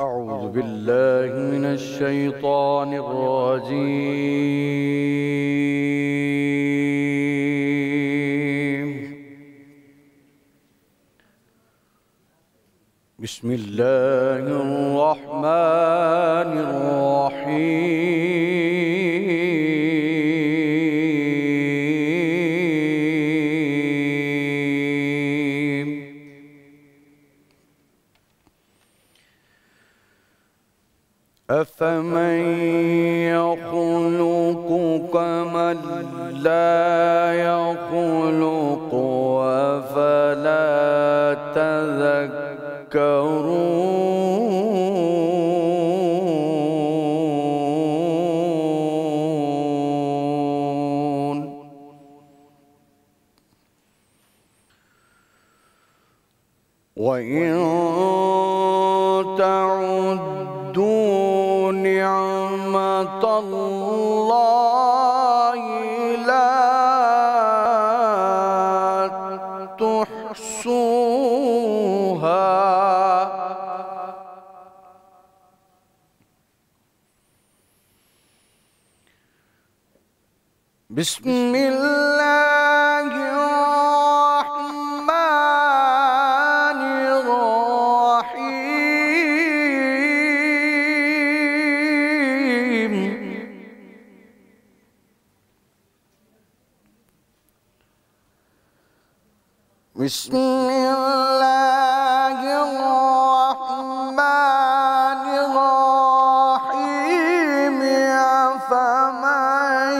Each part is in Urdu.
أعوذ بالله من الشيطان الرجيم. بسم الله الرحمن الرحيم. أفمن يخلق كمن لا يخلق أفلا تذكرون. وإن تعدوا نعمة الله لا تحصوها. بسم الله الرحمن الرحيم. بسم الله الرحمن الرحيم. أفمن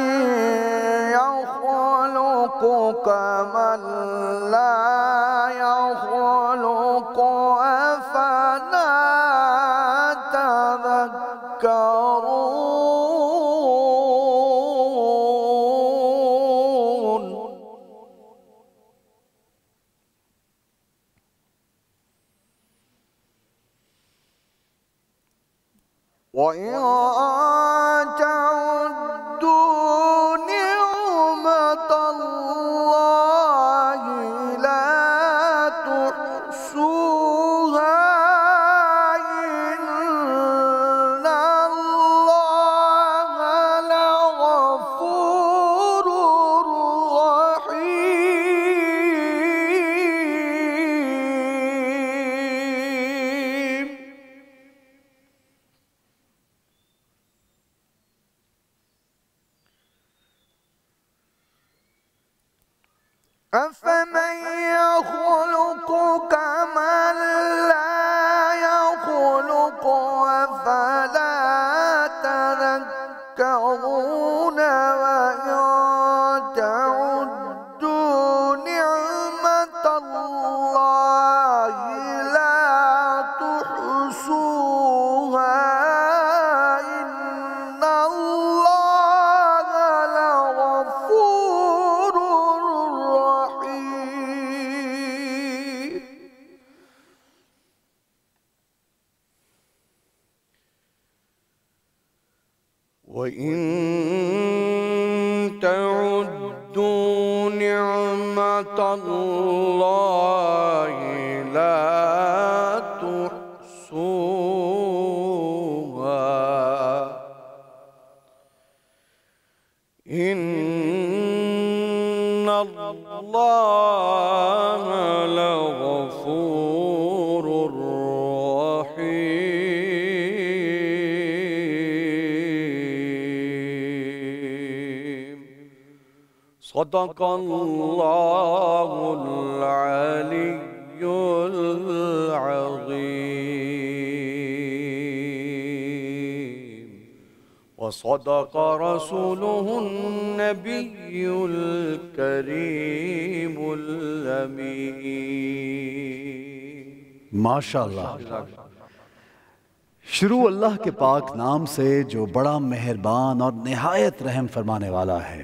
يخلق كمن لا يخلق أفلا تذكرون. وإن تعدوا نعمة الله لا تحصوها. إن الله لغفور رحيم. أفمن يخلق كمن لا يخلق أفلا تذكرون. وإن تعدوا نعمة الله لا تحصوها. إن الله لغفور رحيم. وإن تعدوا نعمة الله لا تحصوها. إن الله لغفور رحيم. صدق الله العلي العظيم. وصدق رسوله النبي الكريم الأمين. ماشاءاللہ. شروع اللہ کے پاک نام سے جو بڑا مہربان اور نہایت رحم فرمانے والا ہے.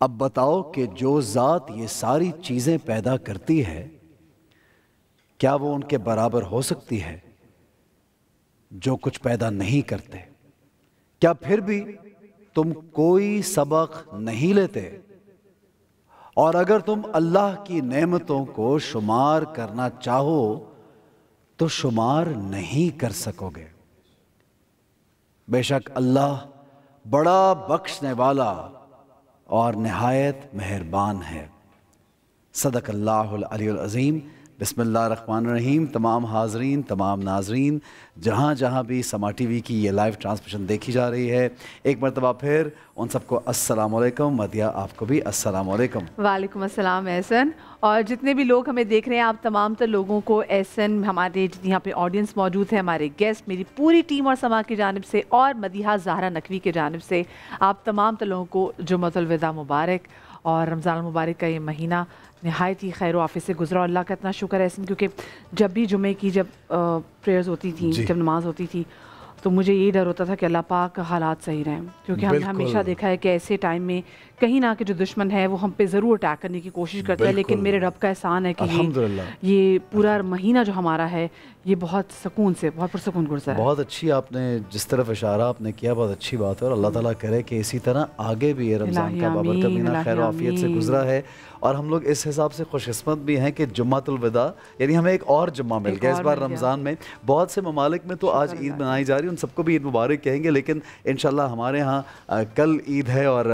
اب بتاؤ کہ جو ذات یہ ساری چیزیں پیدا کرتی ہے کیا وہ ان کے برابر ہو سکتی ہے جو کچھ پیدا نہیں کرتے؟ کیا پھر بھی تم کوئی سبق نہیں لیتے؟ اور اگر تم اللہ کی نعمتوں کو شمار کرنا چاہو تو شمار نہیں کر سکو گے۔ بے شک اللہ بڑا بخشنے والا اور نہایت مہربان ہے۔ صدق اللہ العلی العظیم۔ بسم اللہ الرحمن الرحیم۔ تمام حاضرین، تمام ناظرین، جہاں جہاں بھی سما ٹی وی کی یہ لائیو ٹرانسمیشن دیکھی جا رہی ہے، ایک مرتبہ پھر ان سب کو السلام علیکم۔ مدیہ آپ کو بھی السلام علیکم۔ وعلیکم السلام احسن، اور جتنے بھی لوگ ہمیں دیکھ رہے ہیں، آپ تمام تر لوگوں کو احسن، ہمارے جتنی یہاں پہ آڈینس موجود ہے، ہمارے گیسٹ، میری پوری ٹیم اور سما کی جانب سے اور مدیحہ زہرا نقوی کی جانب سے آپ تمام تر لوگوں کو جمعۃ الوداع مبارک۔ اور رمضان المبارک کا یہ مہینہ نہایت ہی خیر و عافیت سے گزرا، اللہ کا اتنا شکر ہے احسن، کیونکہ جب بھی جمعے کی جب پریئرز ہوتی تھیں، جب نماز ہوتی تھی، تو مجھے یہی ڈر ہوتا تھا کہ اللہ پاک حالات صحیح رہیں، کیونکہ ہم نے ہمیشہ دیکھا ہے کہ ایسے ٹائم میں کہیں نہ کہ جو دشمن ہے وہ ہم پہ ضرور اٹیک کرنے کی کوشش کرتا ہے، لیکن میرے رب کا احسان ہے کہ یہ پورا مہینہ جو ہمارا ہے یہ بہت سکون سے، بہت پرسکون گزرا ہے۔ بہت اچھی آپ نے جس طرف اشارہ آپ نے کیا، بہت اچھی بات ہے، اور اللہ تعالیٰ کرے کہ اسی طرح آگے بھی یہ رمضان کا بابرکت مہینہ خیر و عافیت سے گزرا ہے۔ اور ہم لوگ اس حساب سے خوش قسمت بھی ہیں کہ جمعۃ الوداع یعنی ہمیں ایک اور جمعہ مل گیا اس بار رمضان میں۔ بہت سے ممالک میں تو آج عید منائی جا رہی ہے، ان سب کو بھی عید مبارک کہیں گے، لیکن انشاءاللہ ہمارے ہاں کل عید ہے، اور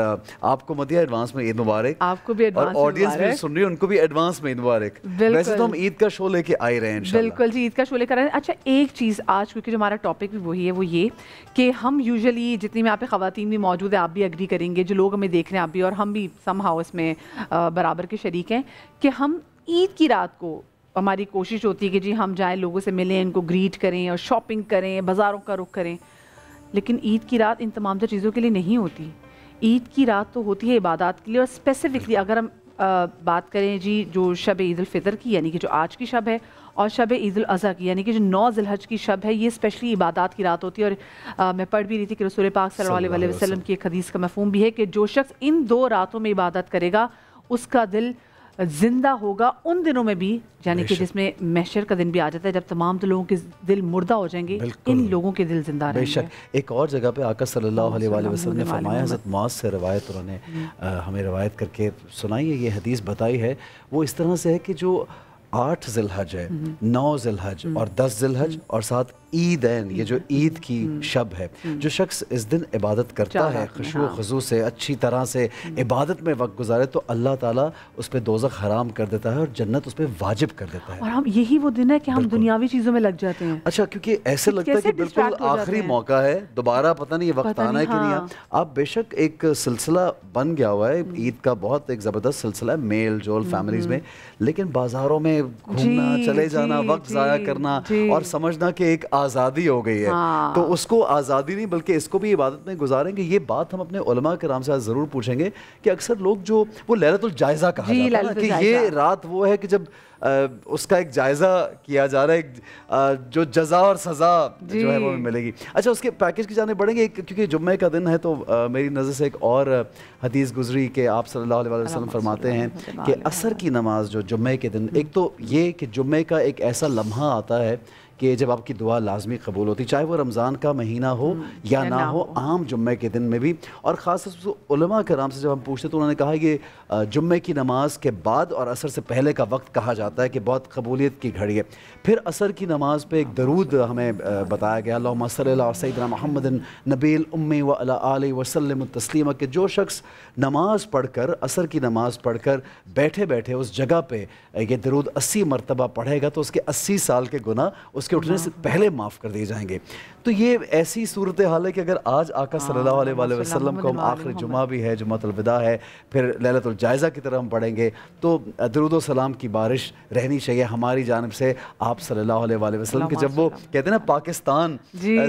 آپ کو مدیحہ ایڈوانس میں عید مبارک، آپ کو بھی ایڈوانس، اور آڈینس بھی سن رہی ہے ان کو بھی ایڈوانس میں عید مبارک۔ ویسے تو ہم عید کا شو لے کے آئے رہے ہیں انشاءاللہ۔ بالکل جی، عید کا شو لے کر آئے ہیں۔ اچھا ایک چیز آج، کیونکہ جو ہمارا ٹاپک بھی وہی ہے، وہ یہ کہ ہم یوزلی جتنی میں آپ پہ خواتین بھی موجود ہیں، آپ بھی اگری کریں گے، جو لوگ ہمیں دیکھ رہے ہیں آپ بھی، اور ہم بھی سم ہاؤ اس میں برابر کے شریک ہیں، کہ ہم عید کی رات کو ہماری کوشش ہوتی ہے کہ جی ہم جائیں، لوگوں سے ملیں، ان کو گریٹ کریں اور شاپنگ کریں، بازاروں کا رخ کریں، لیکن عید کی رات ان تمام تر چیزوں کے لیے نہیں ہوتی۔ عید کی رات تو ہوتی ہے عبادات کے لیے، اور اسپیسیفکلی اگر ہم بات کریں جی جو شب عید الفطر کی، یعنی کہ جو آج کی شب ہے، اور شب عید الاضحیٰ کی، یعنی کہ جو 9 ذی الحج کی شب ہے، یہ اسپیشلی عبادات کی رات ہوتی ہے۔ اور میں پڑھ بھی رہی تھی کہ رسول پاک صلی اللہ علیہ وسلم کی ایک حدیث کا مفہوم بھی ہے کہ جو شخص ان 2 راتوں میں عبادت کرے گا اس کا دل زندہ ہوگا ان دنوں میں بھی، یعنی کہ جس میں محشر کا دن بھی آ جاتا ہے، جب تمام لوگوں کے دل مردہ ہو جائیں گے، ان لوگوں کے دل زندہ رہیں گے۔ بے شک ایک اور جگہ پہ آقا صلی اللہ علیہ وآلہ وسلم نے فرمایا، حضرت معاذ سے روایت انہوں نے ہمیں روایت کر کے سنائی ہے، یہ حدیث بتائی ہے، وہ اس طرح سے ہے کہ جو 8 ذی الحج ہے، 9 ذی الحج اور 10 ذی الحج اور ساتھ عیدین، یہ جو عید کی شب ہے، جو شخص اس دن عبادت کرتا ہے خشوع و خضوع سے، اچھی طرح سے عبادت میں وقت گزارے، تو اللہ تعالیٰ اس پہ دوزخ حرام کر دیتا ہے اور جنت اس پہ واجب کر دیتا ہے۔ اور ہم یہی وہ دن ہے کہ ہم دنیاوی چیزوں میں لگ جاتے ہیں۔ اچھا، کیونکہ ایسے لگتا ہے کہ بالکل آخری موقع ہے، دوبارہ پتہ نہیں یہ وقت آنا ہے کہ نہیں آنا۔ آپ بے شک ایک سلسلہ بن گیا ہوا ہے عید کا، بہت ایک زبردست سلسلہ ہے، میل جول فیملیز میں، لیکن بازاروں میں گھومنا، چلے جانا، وقت ضائع کرنا اور سمجھنا کہ ایک آزادی ہو گئی ہے، تو اس کو آزادی نہیں بلکہ اس کو بھی عبادت میں گزاریں گے۔ یہ بات ہم اپنے علماء کرام سے ضرور پوچھیں گے کہ اکثر لوگ جو وہ لیلۃ الجائزہ کہا جاتا ہے کہ یہ رات وہ ہے کہ جب اس کا ایک جائزہ کیا جا رہا ہے، جو جزا اور سزا جو ہے وہ ملے گی۔ اچھا، اس کے پیکج کی جانب بڑھیں گے، کیونکہ جمعے کا دن ہے تو میری نظر سے ایک اور حدیث گزری کہ آپ صلی اللہ علیہ وسلم فرماتے ہیں کہ عصر کی نماز جو جمعے کے دن، ایک تو یہ کہ جمعے کا ایک ایسا لمحہ آتا ہے کہ جب آپ کی دعا لازمی قبول ہوتی، چاہے وہ رمضان کا مہینہ ہو یا نہ ہو، عام جمعے کے دن میں بھی۔ اور خاص طور سے علماء کرام سے جب ہم پوچھتے تو انہوں نے کہا کہ جمعے کی نماز کے بعد اور عصر سے پہلے کا وقت کہا جاتا ہے کہ بہت قبولیت کی گھڑی ہے۔ پھر عصر کی نماز پہ ایک درود ہمیں بتایا گیا، اللہم صلی علی سیدنا محمد نبی الأمی وعلی آلہ وسلم تسلیما، کہ جو شخص نماز پڑھ کر، عصر کی نماز پڑھ کر بیٹھے بیٹھے اس جگہ پہ یہ درود 80 مرتبہ پڑھے گا تو اس کے 80 سال کے گناہ اس کے اٹھنے سے پہلے معاف کر دیے جائیں گے۔ تو یہ ایسی صورتحال ہے کہ اگر آج آقا صلی اللہ علیہ وآلہ وسلم کو ہم آخری جمعہ بھی ہے، جمعۃ الوداع ہے، پھر لیلۃ الجائزہ کی طرف ہم پڑھیں گے، تو درود و سلام کی بارش رہنی چاہیے ہماری جانب سے آپ صلی اللہ علیہ وآلہ وسلم کہ جب وہ کہتے ہیں نا پاکستان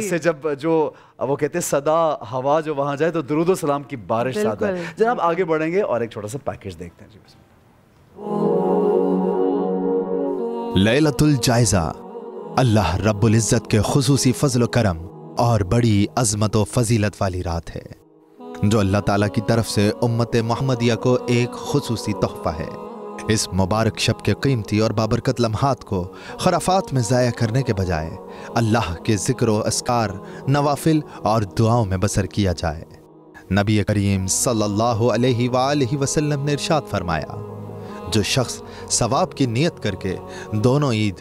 سے جب جو وہ کہتے ہیں صدا ہوا جو وہاں جائے تو درود و سلام کی بارش ساتھ ہے۔ جناب آگے بڑھیں گے اور ایک چھوٹا سا پیکج دیکھتے ہیں۔ لیلۃ الجائزہ اللہ رب العزت کے خصوصی فضل و کرم اور بڑی عظمت و فضیلت والی رات ہے، جو اللہ تعالیٰ کی طرف سے امت محمدیہ کو ایک خصوصی تحفہ ہے۔ اس مبارک شب کے قیمتی اور بابرکت لمحات کو خرافات میں ضائع کرنے کے بجائے اللہ کے ذکر و اذکار، نوافل اور دعاؤں میں بسر کیا جائے۔ نبی کریم صلی اللہ علیہ وآلہ وسلم نے ارشاد فرمایا، جو شخص ثواب کی نیت کر کے دونوں عید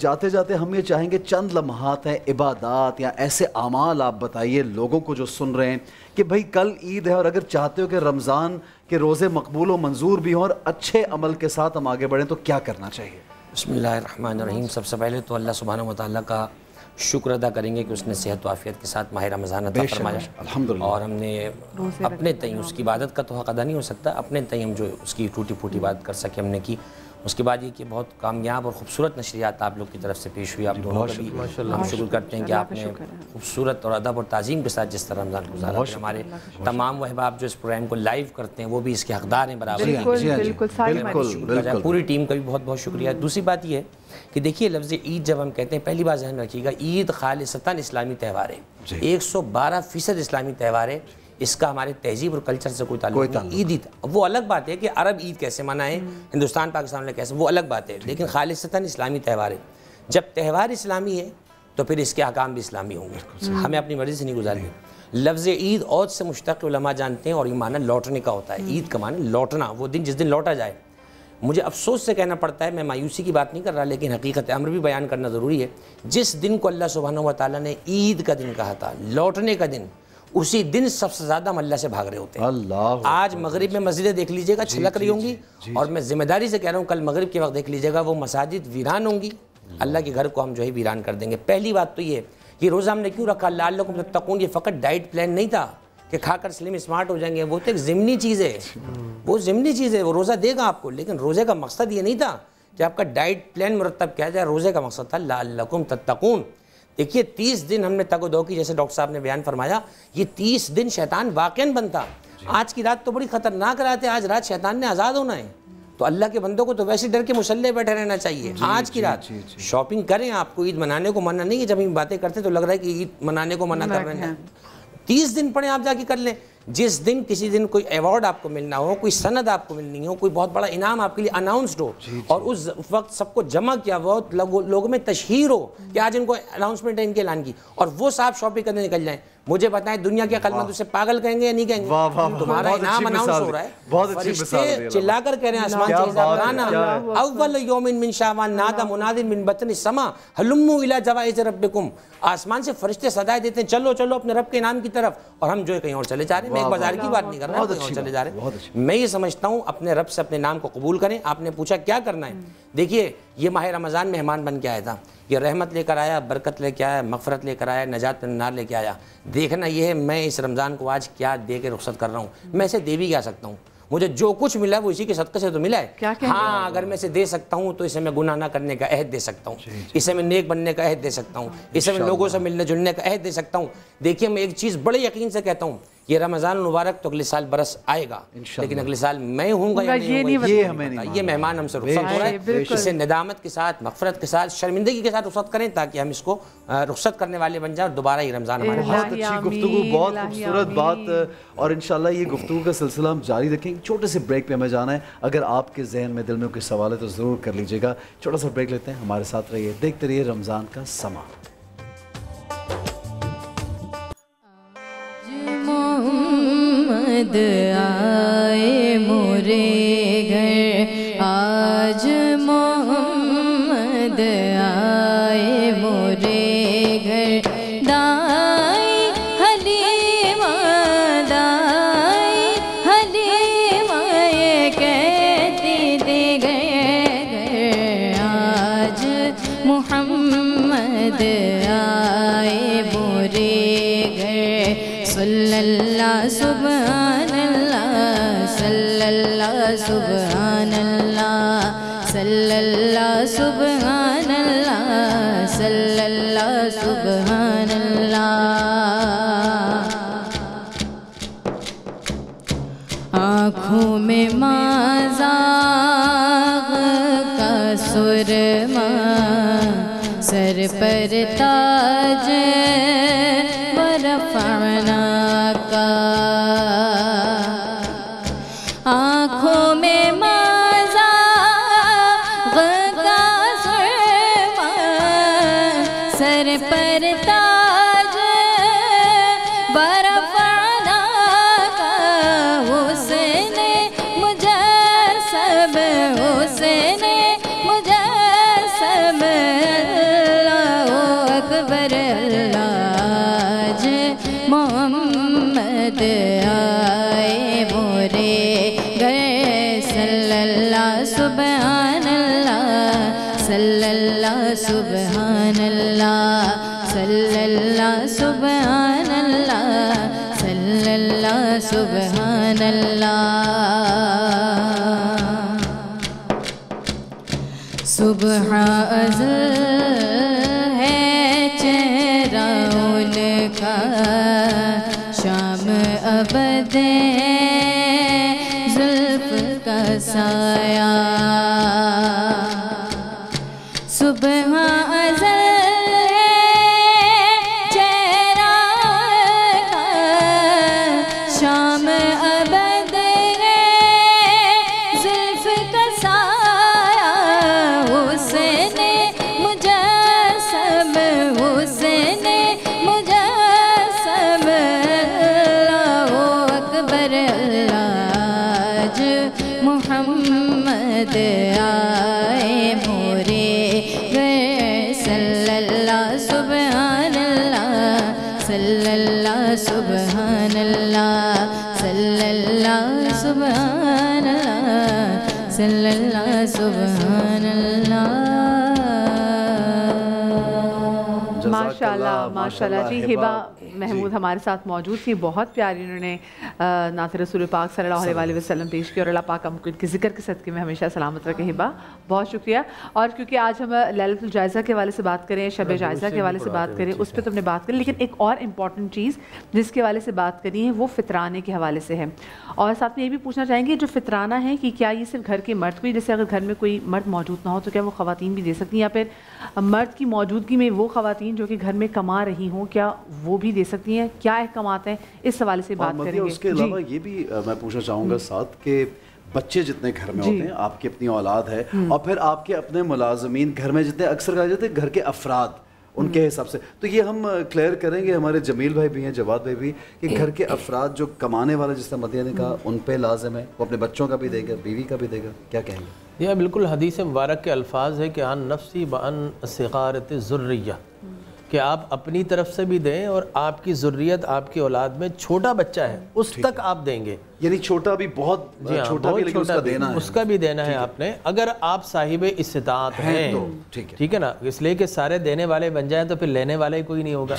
جاتے جاتے ہم یہ چاہیں گے چند لمحات ہیں عبادات یا ایسے اعمال آپ بتائیے لوگوں کو جو سن رہے ہیں کہ بھائی کل عید ہے اور اگر چاہتے ہو کہ رمضان کے روزے مقبول و منظور بھی ہوں اور اچھے عمل کے ساتھ ہم آگے بڑھیں تو کیا کرنا چاہیے؟ بسم اللہ الرحمن الرحیم. سب سے پہلے تو اللہ سبحانہ و تعالیٰ کا شکر ادا کریں گے کہ اس نے صحت و عافیت کے ساتھ ماہ رمضان عطا فرمایا الحمدللہ. اور ہم نے اپنے تئیں اس کی عبادت کا تو حق ادا نہیں ہو سکتا, اپنے تئیں ہم جو اس کی ٹوٹی پھوٹی بات کر سکے ہم نے کی. اس کے بعد یہ کہ بہت کامیاب اور خوبصورت نشریات آپ لوگ کی طرف سے پیش ہوئی, آپ دونوں کا بھی ہم شکر کرتے ہیں کہ آپ نے خوبصورت اور ادب اور تعظیم کے ساتھ جس طرح رمضان گزارا. ہمارے تمام وہ احباب جو اس پروگرام کو لائیو کرتے ہیں وہ بھی اس کے حقدار ہیں برابر. بالکل پوری ٹیم کا بھی بہت بہت شکریہ. دوسری بات یہ ہے کہ دیکھیے لفظ عید جب ہم کہتے ہیں پہلی بات ذہن رکھیے گا, عید خالصتاً اسلامی تہوار ہے, 112% اسلامی تہوار ہے. اس کا ہمارے تہذیب اور کلچر سے کوئی تعلق نہیں. عید ہی تھا, وہ الگ بات ہے کہ عرب عید کیسے منائیں, ہندوستان پاکستان میں کیسے, وہ الگ بات ہے, لیکن خالصتاً اسلامی تہوار ہے. جب تہوار اسلامی ہے تو پھر اس کے احکام بھی اسلامی ہوں گے, ہمیں اپنی مرضی سے نہیں گزارنی. لفظ عید عود سے مشتق علماء جانتے ہیں اور یہ معنی لوٹنے کا ہوتا ہے. عید کا معنی لوٹنا, وہ دن جس دن لوٹا جائے. مجھے افسوس سے کہنا پڑتا ہے, میں مایوسی کی بات نہیں کر رہا, لیکن حقیقت امر بھی بیان کرنا ضروری ہے. جس دن کو اللہ سبحانہ و تعالیٰ نے عید کا دن کہا تھا, لوٹنے کا دن, اسی دن سب سے زیادہ ہم اللہ سے بھاگ رہے ہوتے ہیں. آج مغرب میں مسجدیں دیکھ لیجئے گا چھلک رہی ہوں گی, اور میں ذمہ داری سے کہہ رہا ہوں کل مغرب کے وقت دیکھ لیجئے گا وہ مساجد ویران ہوں گی. اللہ کے گھر کو ہم جو ہے ویران کر دیں گے. پہلی بات تو یہ کہ روزہ ہم نے کیوں رکھا, لعلکم تتقون, یہ فقط ڈائٹ پلان نہیں تھا کہ کھا کر سلم اسمارٹ ہو جائیں گے, وہ تو ایک ضمنی چیز ہے, وہ ضمنی چیز ہے, وہ روزہ دے گا آپ کو, لیکن روزے کا مقصد یہ نہیں تھا کہ آپ کا ڈائٹ پلان مرتب کیا جائے. روزے کا مقصد تھا لعلکم تتقون. دیکھیے 30 دن ہم نے تگ و دو کی, جیسے ڈاکٹر صاحب نے بیان فرمایا, یہ 30 دن شیطان واقعاً بنتا. آج کی رات تو بڑی خطرناک رات ہے, آج رات شیطان نے آزاد ہونا ہے, تو اللہ کے بندوں کو تو ویسے ڈر کے مسلح بیٹھے رہنا چاہیے. آج کی رات شاپنگ کریں, آپ کو عید منانے کو منع نہیں ہے. جب ہم باتیں کرتے ہیں تو لگ رہا ہے کہ عید منانے کو منع کر رہے ہیں. 30 دن پڑھیں, آپ جا کے کر لیں. جس دن کسی دن کوئی ایوارڈ آپ کو ملنا ہو, کوئی سند آپ کو ملنی ہو, کوئی بہت بڑا انعام آپ کے لیے اناؤنسڈ ہو, اور اس وقت سب کو جمع کیا ہوا ہو, لوگوں میں تشہیر ہو کہ آج ان کو اناؤنسمنٹ ہے ان کے اعلان کی, اور وہ صاحب شاپنگ کرنے نکل جائیں, مجھے بتائیں دنیا کے عقلمند اسے پاگل کہیں گے یا نہیں کہیں گے؟ تمہارا انعام اناؤنس ہو رہا ہے, فرشتے چلا کر کہہ رہے ہیں آسمان سے زبرانا اول یوم من شعبان نادى مناد من بطن السماء هلموا الى جوائز ربكم. آسمان سے فرشتے صدائیں دیتے ہیں چلو چلو اپنے رب کے انعام کی طرف, اور ہم جو ہے کہیں اور چلے جا رہے ہیں. میں ایک بازار کی بات نہیں کر رہا, کہیں اور چلے جا رہے ہیں. میں یہ سمجھتا ہوں اپنے رب سے اپنے نام کو قبول کریں. آپ نے پوچھا کیا کرنا ہے, دیکھیے یہ ماہ رمضان مہمان بن کے آیا تھا, یہ رحمت لے کر آیا, برکت لے کے آیا, مغفرت لے کر آیا, نجات من النار لے کے آیا. دیکھنا یہ ہے میں اس رمضان کو آج کیا دے کے رخصت کر رہا ہوں. میں اسے دے بھی کیا سکتا ہوں, مجھے جو کچھ ملا وہ اسی کے صدقے سے تو ملا ہے. ہاں اگر میں اسے دے سکتا ہوں تو اسے میں گناہ نہ کرنے کا عہد دے سکتا ہوں, اسے میں نیک بننے کا عہد دے سکتا ہوں, اسے میں لوگوں سے ملنے جلنے کا عہد دے سکتا ہوں. دیکھیے میں ایک چیز بڑے یقین سے کہتا ہوں, یہ رمضان المبارک تو اگلے سال برس آئے گا, لیکن اگلے سال میں ہوں گا یا نہیں ہوں گا یہ مہمان ہم سے رخصت ہو رہا ہے. اسے ندامت کے ساتھ, مغفرت کے ساتھ, شرمندگی کے ساتھ رخصت کریں تاکہ ہم اس کو رخصت کرنے والے بن جائیں اور دوبارہ یہ رمضان ہمارے. بہت اچھی گفتگو, بہت خوبصورت بات, اور انشاءاللہ یہ گفتگو کا سلسلہ ہم جاری رکھیں. چھوٹے سے بریک پہ ہمیں جانا ہے, اگر آپ کے ذہن میں دل میں کوئی سوال ہے تو ضرور کر لیجئے گا. چھوٹا سا بریک لیتے ہیں, ہمارے ساتھ رہیے, دیکھتے رہیے رمضان کا سما. محمد آئے مورے گھر, آج محمد آئے مورے گھر, دائی حلیمہ دائی حلیمہ یہ کہتی تھی گئے, آج محمد آئے مورے گھر. صلی اللہ سبحان اللہ, صلی اللہ سبحان اللہ, صلی اللہ سبحان اللہ, صلی اللہ سبحان اللہ. آنکھوں میں مازاغ کا سرما, سر پر تاج ورفعنا کا, آنکھوں میں مازاغ کا سرما, سر پر تاج ورفعنا کا, حسن مجسم حسن مجسم سبحان اللہ صلی اللہ سبحان اللہ صلی اللہ سبحان اللہ صبح ازل ہے چہرہ ان کا شام ابد زلف کا سایہ صبح ازل ہے چہرہ کا شام ابد زلف کا سایہ حسین مجسم حسین مجسم اللہ اکبر اللہ آج محمد آئے مورے گھر صلی اللہ سبحان اللہ صلی اللہ سبحان اللہ صلی اللہ سبحان اللہ صلی اللہ سبحان اللہ ماشاءاللہ ماشاءاللہ جی ہبا محمود ہمارے ساتھ موجود تھی، بہت پیاری انہوں نے نعت رسول پاک صلی اللہ علیہ وسلم پیش کی اور اللہ پاک ہم کو ان کے ذکر کے صدقے میں ہمیشہ سلامت رکھے ہبا، بہت شکریہ۔ اور کیونکہ آج ہم لیلۃ الجائزہ کے حوالے سے بات کریں، شب جائزہ کے حوالے سے بات کریں، اس پہ تم نے بات کری، لیکن ایک اور امپورٹنٹ چیز جس کے حوالے سے بات کرنی ہے وہ فطرانے کے حوالے سے ہے، اور ساتھ میں یہ بھی پوچھنا چاہیں گے جو فطرانہ ہے کہ کیا یہ صرف گھر کے مرد کو، جیسے اگر گھر میں کوئی مرد موجود نہ ہو تو کیا وہ خواتین بھی دے سکتی ہیں، یا پھر مرد کی موجودگی میں وہ خواتین جو کہ گھر میں کما رہی ہوں کیا وہ بھی دے سکتی ہیں، کیا احکامات ہیں، اس حوالے سے بات کریں گے۔ اس کے علاوہ یہ بھی میں پوچھنا چاہوں گا ساتھ کہ بچے جتنے گھر میں ہوتے ہیں، آپ کی اپنی اولاد ہے اور پھر آپ کے اپنے ملازمین گھر میں جتنے اکثر کہا جاتے ہیں گھر کے افراد، ان کے حساب سے تو یہ ہم کلیئر کریں گے، ہمارے جمیل بھائی بھی ہیں، جواد بھائی بھی، کہ گھر کے افراد جو کمانے والے جس طرح مدیہ نے کہا ان پہ لازم ہے، وہ اپنے بچوں کا بھی دے گا، بیوی کا بھی دے گا، کیا کہیں گے؟ یہ بالکل حدیث مبارک کے الفاظ ہے کہ عن نفسی بان صغارت ذریہ، کہ آپ اپنی طرف سے بھی دیں اور آپ کی ذریت، آپ کی اولاد میں چھوٹا بچہ ہے اس تک آپ دیں گے، یعنی چھوٹا بھی بہت چھوٹا بھی لیکن اس کا دینا ہے، اس کا بھی دینا ہے آپ نے، اگر آپ صاحب استطاعت ہیں، ٹھیک ہے نا، اس لیے کہ سارے دینے والے بن جائیں تو پھر لینے والے کوئی نہیں ہوگا،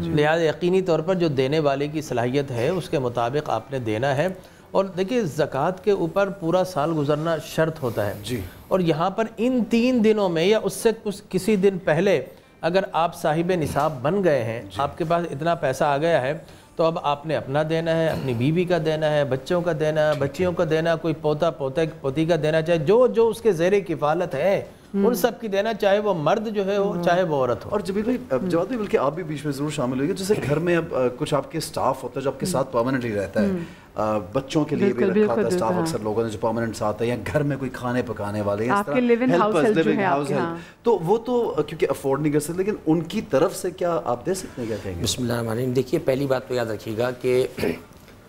لہٰذا یقینی طور پر جو دینے والے کی صلاحیت ہے اس کے مطابق آپ نے دینا ہے۔ اور دیکھیں زکوٰۃ کے اوپر پورا سال گزرنا شرط ہوتا ہے، اور یہاں پر ان 3 دنوں میں یا اس سے کسی دن پہلے اگر آپ صاحب نصاب بن گئے ہیں، آپ کے پاس اتنا پیسہ آ گیا ہے، تو اب آپ نے اپنا دینا ہے، اپنی بیوی کا دینا ہے، بچوں کا دینا ہے، بچیوں کا دینا، کوئی پوتا پوتی کا دینا، چاہے جو اس کے زیر کفالت ہے ان سب کی دینا، چاہے وہ مرد جو ہے ہو چاہے وہ عورت ہو۔ اور جمیل بھائی، جواد بھائی، بلکہ آپ بھی بیچ میں ضرور شامل ہوئیے، جیسے گھر میں اب کچھ آپ کے سٹاف ہوتا ہے جو آپ کے ساتھ پرماننٹلی رہتا ہے، بچوں کے لیے بھی رکھا ہوتا ہے سٹاف اکثر لوگوں نے جو پرماننٹ ساتھ ہے، یا گھر میں کوئی کھانے پکانے والے، آپ کے لیونگ ہاؤس ہے، تو وہ تو کیونکہ افورڈ نہیں کر سکتے، لیکن ان کی طرف سے کیا آپ دے سکتے ہیں، کیا کہیں گے؟ بسم اللہ الرحمن الرحیم۔ دیکھیے پہلی بات تو یاد رکھیے گا کہ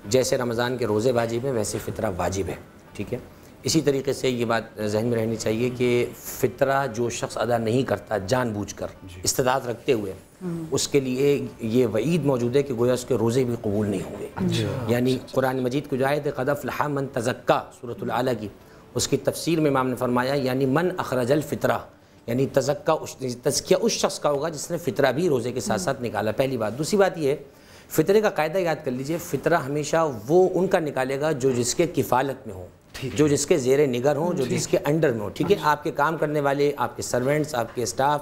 جیسے رمضان کے روزے واجب ہیں ویسے فطرہ واجب ہے، ٹھیک ہے، اسی طریقے سے یہ بات ذہن میں رہنی چاہیے کہ فطرہ جو شخص ادا نہیں کرتا جان بوجھ کر استطاعت رکھتے ہوئے، اس کے لیے یہ وعید موجود ہے کہ گویا اس کے روزے بھی قبول نہیں ہوں گے۔ یعنی قرآن مجید کی جو آیت ہے قد افلح من تزکا سورۃ الاعلیٰ کی، اس کی تفسیر میں امام نے فرمایا یعنی من اخرج الفطرہ، یعنی تزکیہ اس شخص کا ہوگا جس نے فطرہ بھی روزے کے ساتھ ساتھ نکالا، پہلی بات۔ دوسری بات یہ ہے فطرے کا قاعدہ یاد کر لیجئے، فطرہ ہمیشہ وہ ان کا نکالے گا جو جس کے کفالت میں ہو، جو جس کے زیر نگر ہوں، جو جس کے انڈر میں ہو، ٹھیک ہے، آپ کے کام کرنے والے، آپ کے سرونٹس، آپ کے اسٹاف،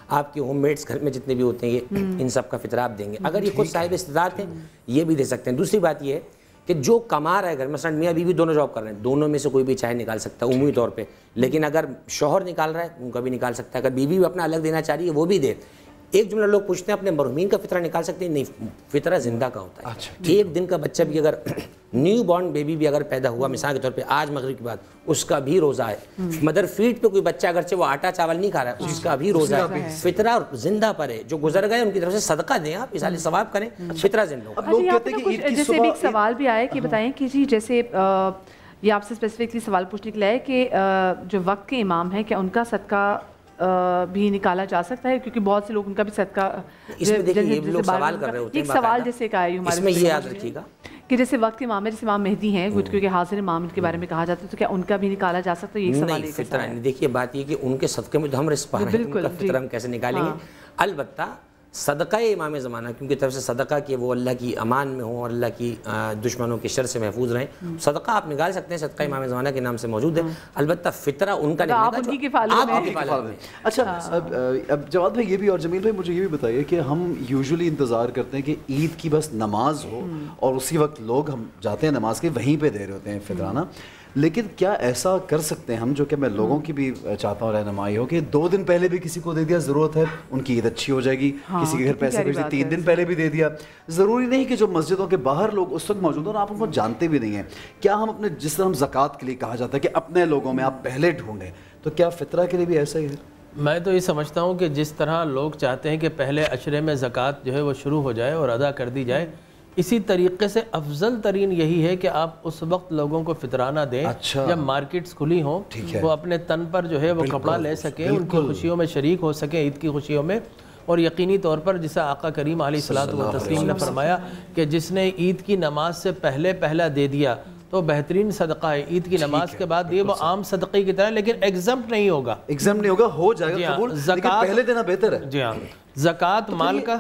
آپ کے ہوم میٹس گھر میں جتنے بھی ہوتے ہیں، یہ ان سب کا فطرہ آپ دیں گے۔ اگر یہ خود صاحب استطاعت ہیں یہ بھی دے سکتے ہیں۔ دوسری بات یہ ہے کہ جو کما رہا ہے گھر میں، مثلا میاں بیوی دونوں جاب کر رہے ہیں، دونوں میں سے کوئی بھی چاہے نکال سکتا ہے عمومی طور پہ، لیکن اگر شوہر نکال رہا ہے ان کا بھی نکال سکتا ہے، اگر بیوی بھی اپنا الگ دینا چاہ رہی ہے وہ بھی دے۔ ایک جملہ لوگ پوچھتے ہیں اپنے مرحومین کا فطرہ نکال سکتے ہیں؟ نہیں، فطرہ زندہ کا ہوتا ہے۔ ایک دن کا بچہ بھی اگر نیو بورن بیبی بھی اگر پیدا ہوا، مثال کے طور پہ آج مغرب کے بعد، اس کا بھی روزہ ہے۔ مدر فیڈ پہ کوئی بچہ اگرچہ وہ آٹا چاول نہیں کھا رہا ہے، اس کا بھی روزہ ہے۔ فطرہ زندہ پر ہے، جو گزر گئے ان کی طرف سے صدقہ دیں، آپ اصال ثواب کریں، فطرہ زندہ ہو۔ لوگ کہتے ہیں کہ عید کی جیسے بھی ایک سوال بھی آیا کہ بتائیں کہ جی جیسے یہ آپ سے اسپیسیفکلی سوال پوچھنے کے لیے ہے کہ جو وقت کے امام ہیں کیا ان کا صدقہ بھی نکالا جا سکتا ہے؟ کیونکہ بہت سے لوگ ان کا بھی صدقہ، اس میں دیکھیں یہ لوگ سوال کر رہے ہوتے ہیں، ایک سوال جیسے کہ آئی ہمارے، اس میں یہ یاد رکھیے گا کہ جیسے وقت امام ہے، جیسے امام مہدی ہیں کیونکہ حاضر امام کے بارے میں کہا جاتا ہے، تو کیا ان کا بھی نکالا جا سکتا ہے؟ یہ سوال نہیں، فطرہ نہیں. دیکھیے بات یہ کہ ان کے صدقے میں تو ہم رزق پا رہے ہیں، ان کا فطرہ ہم کیسے نکالیں گے؟ البتہ صدقہ امام زمانہ کیونکہ طرف سے صدقہ کہ وہ اللہ کی امان میں ہوں اور اللہ کی دشمنوں کی شر سے محفوظ رہیں، صدقہ آپ نکال سکتے ہیں، صدقہ امام زمانہ کے نام سے موجود ہے. البتہ فطرہ ان کا نہیں، آپ ان کی کفالت میں. اچھا اب جواد بھائی یہ بھی، اور جمیل بھائی مجھے یہ بھی بتائیے کہ ہم یوزولی انتظار کرتے ہیں کہ عید کی بس نماز ہو اور اسی وقت لوگ ہم جاتے ہیں نماز کے وہیں پہ دے رہے ہوتے ہیں فطرانہ، لیکن کیا ایسا کر سکتے ہیں ہم، جو کہ میں لوگوں کی بھی چاہتا ہوں رہنمائی ہو، کہ 2 دن پہلے بھی کسی کو دے دیا، ضرورت ہے ان کی عید اچھی ہو جائے گی، کسی کے گھر پیسے بھیج دیے 3 دن پہلے بھی دے دیا، ضروری نہیں کہ جو مسجدوں کے باہر لوگ اس وقت موجود ہیں اور آپ ان کو جانتے بھی نہیں ہیں، کیا ہم اپنے، جس طرح ہم زکوٰۃ کے لیے کہا جاتا ہے کہ اپنے لوگوں میں آپ پہلے ڈھونڈیں، تو کیا فطرہ کے لیے بھی ایسا ہی ہے؟ میں تو یہ سمجھتا ہوں کہ جس طرح لوگ چاہتے ہیں کہ پہلے عشرے میں زکوٰۃ جو ہے وہ شروع ہو جائے اور ادا کر دی جائے، اسی طریقے سے افضل ترین یہی ہے کہ آپ اس وقت لوگوں کو فطرانہ دیں جب مارکیٹس کھلی ہوں، وہ اپنے تن پر جو ہے وہ کپڑا لے سکیں، ان کی خوشیوں میں شریک ہو سکیں، عید کی خوشیوں میں. اور یقینی طور پر جیسا آقا کریم علیہ الصلوۃ والتسلیم نے فرمایا کہ جس نے عید کی نماز سے پہلا دے دیا تو بہترین صدقہ ہے، عید کی نماز کے بعد یہ وہ عام صدقے کی طرح، لیکن ایگزمپٹ نہیں ہوگا، ہو جائے گا قبول، لیکن پہلے دینا بہتر ہے. جی ہاں، زکوٰۃ مال کا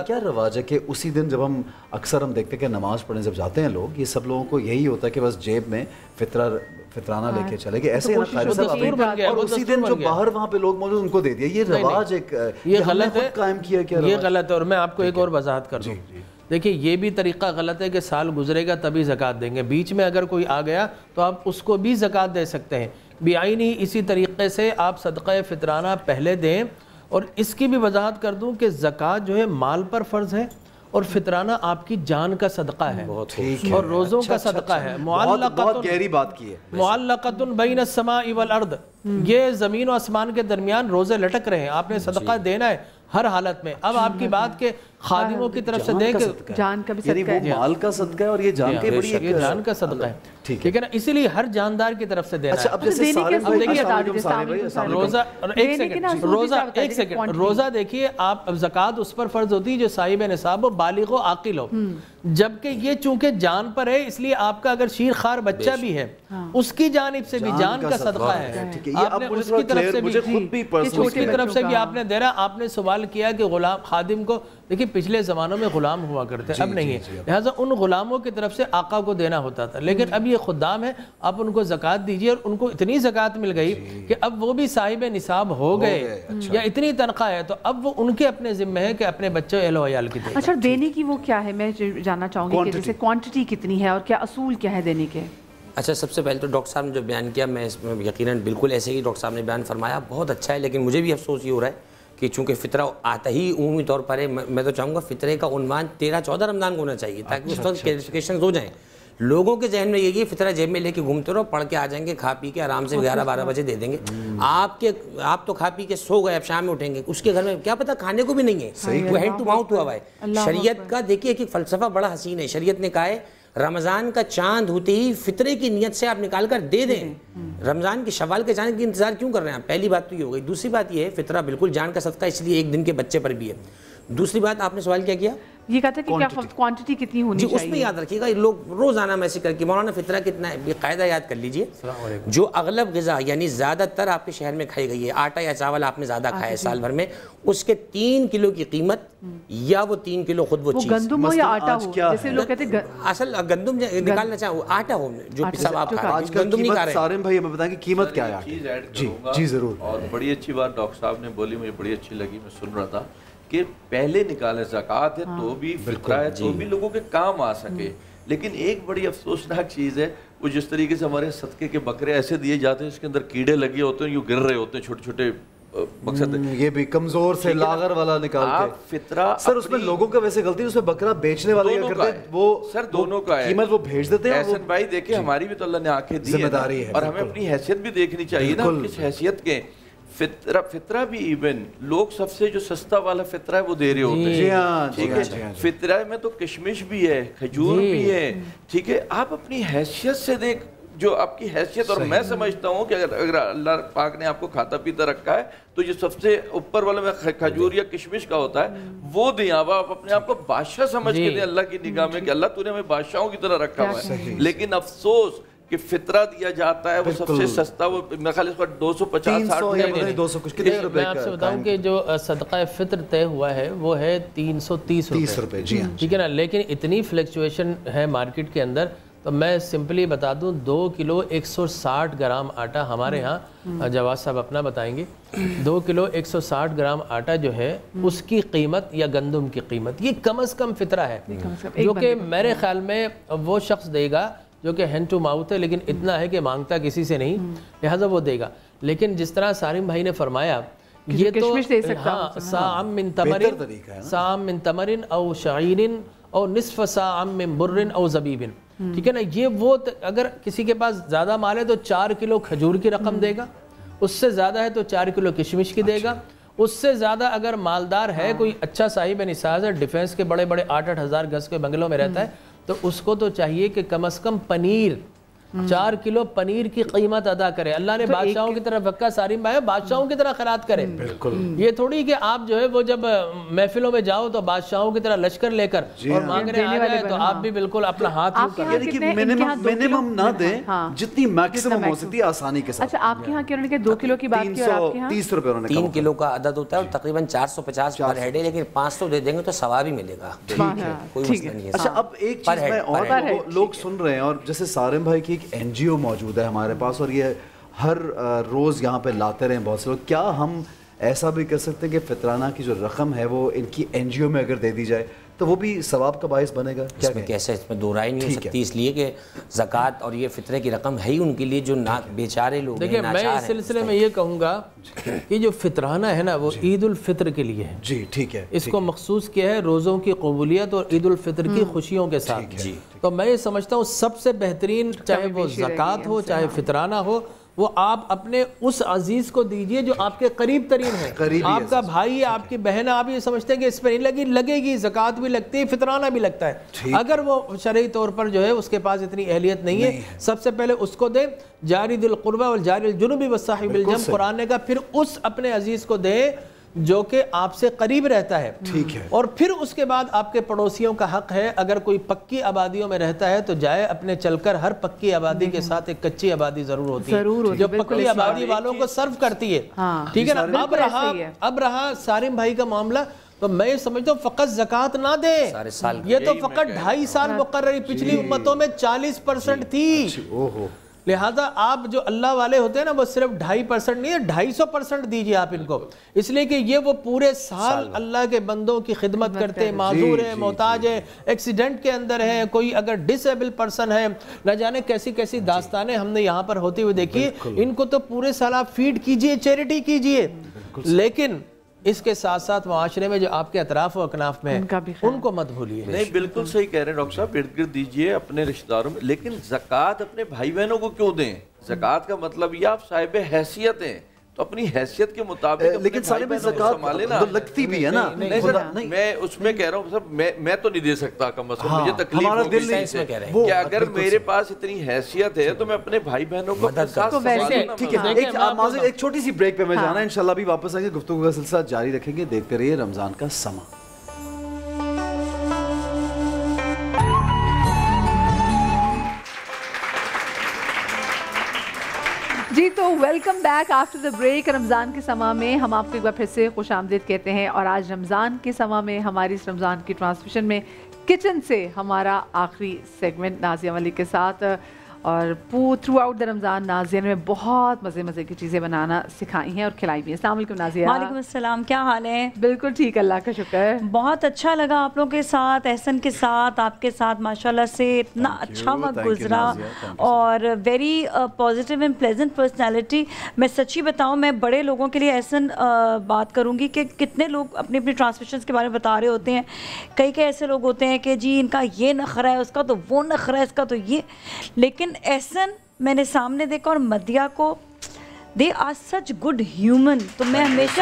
کیا رواج ہے کہ اسی دن جب ہم اکثر ہم دیکھتے ہیں کہ نماز پڑھنے جب جاتے ہیں لوگ، یہ سب لوگوں کو یہی ہوتا ہے کہ بس جیب میں فطرانہ لے کے چلے گئے، ایسے ہی اور اسی دن جو باہر وہاں پہ لوگ موجود ان کو دے دیا، یہ رواج ایک یہ غلط ہے، قائم کیا کیا یہ غلط ہے. اور میں آپ کو ایک اور وضاحت کر دوں، دیکھیے یہ بھی طریقہ غلط ہے کہ سال گزرے گا تبھی زکوٰۃ دیں گے، بیچ میں اگر کوئی آ گیا تو آپ اس کو بھی زکوٰۃ دے سکتے ہیں بعینی. اسی طریقے سے آپ صدقہ فطرانہ پہلے دیں. اور اس کی بھی وضاحت کر دوں کہ زکوٰۃ جو ہے مال پر فرض ہے اور فطرانہ آپ کی جان کا صدقہ ہے اور روزوں کا صدقہ ہے. بہت گہری بات کی ہے. معلقۃ بین السماء والارض، یہ زمین و آسمان کے درمیان روزے لٹک رہے ہیں، آپ نے صدقہ دینا ہے ہر حالت میں. اب آپ کی بات کہ خادموں کی طرف سے دیں کہ جان کا بھی صدقہ ہے، وہ مال کا صدقہ ہے اور یہ جان کے بڑی یہ جان کا صدقہ ہے، ٹھیک ہے نا، اسی لیے ہر جاندار کی طرف سے دینا ہے. اب جیسے روزہ دیکھیے آپ، زکوٰۃ اس پر فرض ہوتی ہے جو صاحب نصاب ہو، بالغ و عاقل ہو، جبکہ یہ چونکہ جان پر ہے اس لیے آپ کا اگر شیر خوار بچہ بھی ہے اس کی جانب سے بھی جان کا صدقہ ہے، آپ نے اس کی طرف سے بھی آپ نے دے رہا. آپ نے سوال کیا کہ غلام خادم کو، دیکھیے پچھلے زمانوں میں غلام ہوا کرتے اب نہیں ہے، لہٰذا ان غلاموں کی طرف سے آقا کو دینا ہوتا تھا، لیکن اب یہ خدام ہے، آپ ان کو زکوٰۃ دیجئے اور ان کو اتنی زکوٰۃ مل گئی کہ اب وہ بھی صاحب نصاب ہو گئے یا اتنی تنخواہ ہے تو اب وہ ان کے اپنے ذمہ ہے کہ اپنے بچوں اہل و عیال کی دیں. اچھا دینے کی وہ کیا ہے، میں جاننا چاہوں گی کہ جیسے کوانٹٹی کتنی ہے اور کیا اصول کیا ہے دینے کے؟ اچھا سب سے پہلے تو ڈاکٹر صاحب نے جو بیان کیا میں اس میں یقیناً بالکل ایسے ہی ڈاکٹر صاحب نے بیان فرمایا بہت اچھا ہے، لیکن مجھے بھی افسوس یہ ہو رہا ہے کہ چونکہ فطرہ آتا ہی عمومی طور پر ہے، میں تو چاہوں گا فطرے کا عنوان 13-14 رمضان کو ہونا چاہیے تاکہ اس وقت کلیریفیکیشنز ہو جائیں. لوگوں کے ذہن میں یہی ہے فطرہ جیب میں لے کے گھومتے رہو، پڑھ کے آ جائیں گے، کھا پی کے آرام سے 11-12 بجے دے دیں گے. آپ تو کھا پی کے سو گئے، اب شام میں اٹھیں گے، اس کے گھر میں کیا پتہ کھانے کو بھی نہیں ہے، وہ ہینڈ ٹو ماؤتھ ہوا ہوا ہے. شریعت کا دیکھیے کہ فلسفہ بڑا حسین ہے. شریعت نے کہا ہے رمضان کا چاند ہوتے ہی فطرے کی نیت سے آپ نکال کر دے دیں. رمضان کی شوال کے چاند کی انتظار کیوں کر رہے ہیں آپ؟ پہلی بات تو یہ ہو گئی. دوسری بات یہ ہے فطرہ بالکل جان کا صدقہ اس لیے ایک دن کے بچے پر بھی ہے. دوسری بات آپ نے سوال کیا کیا؟ یہ کہتا ہے کہ کیا کوانٹٹی کتنی ہونی چاہیے؟ اس میں یاد رکھیے گا لوگ روزانہ میسج کر کے مولانا فطرہ کتنا ہے، یہ قاعدہ یاد کر لیجئے. جو اغلب غذا یعنی زیادہ تر آپ کے شہر میں کھائی گئی ہے، آٹا یا چاول آپ نے زیادہ کھایا ہے سال بھر میں، اس کے 3 کلو کی قیمت یا وہ 3 کلو خود وہ چیز، گندم ہو یا آٹا ہو، جیسے لوگ کہتے ہیں اصل گندم نکالنا چاہوں آٹا ہو جو پسا آپ کھا رہے ہیں، گندم نہیں کھا رہے ہیں. سارم بھائی ہمیں بتائیں کہ قیمت کیا ہے؟ جی ضرور. اور بڑی اچھی بات ڈاکٹر صاحب نے بولی، مجھے بڑی اچھی لگی، میں سن رہا تھا کہ پہلے نکالے، زکوٰۃ ہے تو بھی فطرہ ہے تو بھی لوگوں کے کام آ سکے. لیکن ایک بڑی افسوسناک چیز ہے وہ جس طریقے سے ہمارے صدقے کے بکرے ایسے دیے جاتے ہیں اس کے اندر کیڑے لگے ہوتے ہیں، یوں گر رہے ہوتے ہیں چھوٹے چھوٹے. مقصد یہ بھی کمزور سے لاغر والا نکالتے فطرہ سر، اس میں لوگوں کا ویسے غلطی، اس میں بکرا بیچنے والے کیا کرتے ہیں وہ سر دونوں کا ہے، قیمت وہ بھیج دیتے ہیں. احسن بھائی دیکھیں ہماری بھی تو اللہ نے آنکھیں دی ہے اور ہمیں اپنی حیثیت بھی دیکھنی چاہیے نا، کس حیثیت کے. فطرہ بھی ایون لوگ سب سے جو سستا والا فطرہ ہے وہ دے رہے ہوتے ہیں، ٹھیک ہے. فطرہ میں تو کشمش بھی ہے، کھجور بھی ہے، ٹھیک ہے. آپ اپنی حیثیت سے جو آپ کی حیثیت، اور میں سمجھتا ہوں کہ اگر اللہ پاک نے آپ کو کھاتا پیتا رکھا ہے تو جو سب سے اوپر والا میں کھجور یا کشمش کا ہوتا ہے وہ دیں، آپ اپنے آپ کو بادشاہ سمجھ کے دیں اللہ کی نگاہ میں کہ اللہ تو نے ہمیں بادشاہوں کی طرح رکھا ہوا ہے. لیکن افسوس کہ فطرہ دیا جاتا ہے وہ سب سے سستا، وہ میرا خیال اس پر 250-260 میں آپ سے بتاؤں کہ جو صدقہ فطر طے ہوا ہے وہ ہے 330 روپے، ٹھیک ہے نا. لیکن اتنی فلیکچویشن ہے مارکیٹ کے اندر، تو میں سمپلی بتا دوں 2 کلو 160 گرام آٹا ہمارے ہاں جواز صاحب اپنا بتائیں گے، 2 کلو 160 گرام آٹا جو ہے اس کی قیمت یا گندم کی قیمت یہ کم از کم فطرہ ہے، جو کہ میرے خیال میں وہ شخص دے گا جو کہ ہینڈ ٹو ماؤتھ ہے، لیکن اتنا ہے کہ مانگتا کسی سے نہیں، لہٰذا وہ دے گا. لیکن جس طرح سالم بھائی نے فرمایا یہ تو ہاں ساعم من تمرن او شعیرن او نصف ساعم من برن او زبیبن، ٹھیک ہے نا. یہ وہ اگر کسی کے پاس زیادہ مال ہے تو 4 کلو کھجور کی رقم دے گا، اس سے زیادہ ہے تو 4 کلو کشمش کی دے گا، اس سے زیادہ اگر مالدار ہے کوئی اچھا صاحب نصاب ہے، ڈیفینس کے بڑے بڑے 8-8 ہزار گز کے بنگلوں میں رہتا ہے، تو اس کو تو چاہیے کہ کم از کم پنیر 4 کلو پنیر کی قیمت ادا کرے. اللہ نے بادشاہوں کی طرح وقع سارم بھائی بادشاہوں کی طرح خیرات کرے. یہ تھوڑی کہ آپ جو ہے وہ جب محفلوں میں جاؤ تو بادشاہوں کی طرح لشکر لے کر اور مانگنے آ جائے تو آپ بھی بالکل اپنا ہاتھ یعنی کہ منیمم نہ دیں، جتنی میکسیمم ہو سکتی ہے آسانی کے ساتھ. اچھا آپ کے ہاں کہ انہوں نے 2 کلو کی بات کی اور آپ کے ہاں 30 روپے انہوں نے 3 کلو کا عدد ہوتا ہے اور تقریباً 450 پر ہیڈ ہے، لیکن 500 دے دیں گے تو ثواب ہی ملے گا، کوئی مسئلہ نہیں ہے. اچھا اب ایک چیز میں اور لوگ سن رہے ہیں، اور جیسے سارم بھائی کی ایک این جی او موجود ہے ہمارے پاس اور یہ ہر روز یہاں پہ لاتے رہے بہت سے لوگ، کیا ہم ایسا بھی کر سکتے ہیں کہ فطرانہ کی جو رقم ہے وہ ان کی این جی او میں اگر دے دی جائے تو وہ بھی ثواب کا باعث بنے گا؟ اس میں کیسے، اس میں دو رائے نہیں ہو سکتی، اس لیے کہ زکوٰۃ اور یہ فطرے کی رقم ہے ہی ان کے لیے جو بیچارے لوگ ہیں. دیکھیں میں اس سلسلے میں یہ کہوں گا کہ جو فطرانہ ہے نا وہ عید الفطر کے لیے ہے. جی ٹھیک ہے، اس کو مخصوص کیا ہے روزوں کی قبولیت اور عید الفطر کی خوشیوں کے ساتھ. تو میں یہ سمجھتا ہوں سب سے بہترین چاہے وہ زکوٰۃ ہو چاہے فطرانہ ہو، وہ آپ اپنے اس عزیز کو دیجئے جو آپ کے قریب ترین ہے، آپ کا بھائی ہے، آپ کی بہن ہے. آپ یہ سمجھتے ہیں کہ اس پہ نہیں لگے گی، زکوٰۃ بھی لگتی ہے، فطرانہ بھی لگتا ہے، اگر وہ شرعی طور پر جو ہے اس کے پاس اتنی اہلیت نہیں ہے، سب سے پہلے اس کو دیں. جاری ذی القربى والجاری الجنب والصاحب بالجنب، قرآن نے کہا پھر اس اپنے عزیز کو دیں جو کہ آپ سے قریب رہتا ہے. ٹھیک ہے. اور پھر اس کے بعد آپ کے پڑوسیوں کا حق ہے، اگر کوئی پکی آبادیوں میں رہتا ہے تو جائے اپنے چل کر، ہر پکی آبادی کے ساتھ ایک کچی آبادی ضرور ہوتی ہے جو پکی آبادی والوں کو سرو کرتی ہے. ٹھیک ہے نا. اب رہا سارم بھائی کا معاملہ، تو میں یہ سمجھتا ہوں فقط زکوٰۃ نہ دیں، یہ تو فقط 2.5 سال مقرری، پچھلی امتوں میں 40% تھی. لہذا آپ جو اللہ والے ہوتے ہیں نا وہ صرف 2.5% نہیں ہے، 250% دیجئے آپ ان کو، اس لیے کہ یہ وہ پورے سال اللہ کے بندوں کی خدمت کرتے ہیں، معذور ہیں، محتاج ہیں، ایکسیڈنٹ کے اندر ہیں، کوئی اگر ڈس ایبل پرسن ہے، نہ جانے کیسی کیسی داستانیں ہم نے یہاں پر ہوتی ہوئی دیکھی. ان کو تو پورے سال آپ فیڈ کیجئے، چیریٹی کیجئے، لیکن اس کے ساتھ ساتھ معاشرے میں جو آپ کے اطراف و اکناف میں ان کو مت بھولیے. نہیں بالکل صحیح کہہ رہے ہیں ڈاکٹر صاحب، ارد گرد دیجئے اپنے رشتہ داروں میں، لیکن زکوٰۃ اپنے بھائی بہنوں کو کیوں دیں؟ زکوٰۃ کا مطلب یہ آپ صاحب حیثیت ہیں تو اپنی حیثیت کے مطابق، لیکن سارے میں زکوٰۃ لگتی بھی ہے نا. میں اس میں کہہ رہا ہوں صاحب میں تو نہیں دے سکتا، کم از کم مجھے تکلیف ہوگی کہ اگر میرے پاس اتنی حیثیت ہے تو میں اپنے بھائی بہنوں کو ٹھیک ہے. ایک چھوٹی سی بریک پہ میں جانا ہے، انشاءاللہ بھی واپس آئیں گے، گفتگو کا سلسلہ جاری رکھیں گے. دیکھتے رہیے رمضان کا سما. جی تو welcome back after the break. Ramzan کے سما میں ہم آپ کو ایک بار پھر سے خوش آمدید کہتے ہیں، اور آج رمضان کے سما میں ہماری اس رمضان کی ٹرانسمیشن میں کچن سے ہمارا آخری سیگمنٹ نازیہ ولی کے ساتھ، اور تھرو آؤٹ دا رمضان نازیہ نے بہت مزے کی چیزیں بنانا سکھائی ہیں اور کھلائی بھی ہیں. السلام علیکم نازیہ. وعلیکم السلام، کیا حال ہے؟ بالکل ٹھیک، اللہ کا شکر. بہت اچھا لگا آپ لوگوں کے ساتھ، احسن کے ساتھ، آپ کے ساتھ ماشاءاللہ سے اتنا اچھا وقت گزرا، اور very positive and pleasant personality. میں سچی بتاؤں، میں بڑے لوگوں کے لیے احسن بات کروں گی کہ کتنے لوگ اپنی اپنی ٹرانسمیشنز کے بارے میں بتا رہے ہوتے ہیں. کئی ایسے لوگ ہوتے ہیں کہ جی ان کا یہ نخرہ ہے، اس کا تو وہ نخرہ ہے، اس کا تو یہ، لیکن احسن میں نے سامنے دیکھا اور مدیہ کو، they are such good human. تو میں ہمیشہ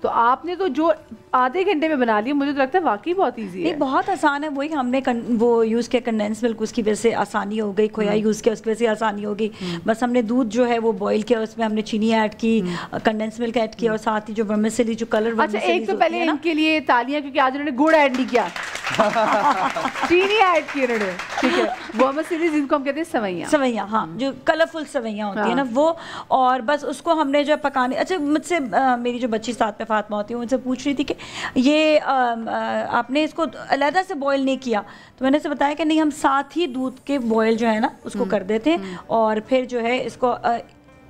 تو آپ نے تو جو آدھے گھنٹے میں بنا لیا، مجھے تو لگتا ہے واقعی بہت ایزی ہے. بہت آسان ہے. وہی ہم نے وہ یوز کیا کنڈینس ملک، اس کی وجہ سے آسانی ہو گئی. کھویا یوز کیا، اس کی وجہ سے آسانی ہو گئی. بس ہم نے دودھ جو ہے وہ بوائل کیا، اس میں ہم نے چینی ایڈ کی، کنڈینس ملک ایڈ کیا، اور ساتھ ہی جو ورمیسلی جو کلر. اچھا ایک تو پہلے ان کے لیے تالیاں، کیونکہ آج انہوں نے گڑ ایڈ نہیں کیا، چینی ایڈ کی انہوں نے. ٹھیک ہے، ورمیسلی جن کو ہم کہتے ہیں سوئیاں. سوئیاں، ہاں، جو کلرفل سوئیاں ہوتی ہیں نا وہ. اور بس اس کو ہم نے جو پکانے. اچھا مجھ سے میری جو بچی ساتھ میں فاطمہ ہوتی ہے ان سے پوچھ رہی تھی کہ یہ آپ نے اس کو علیحدہ سے بوائل نہیں کیا، تو میں نے اسے بتایا کہ نہیں، ہم ساتھ ہی دودھ کے بوائل جو ہے نا اس کو کر دیتے ہیں، اور پھر جو ہے اس کو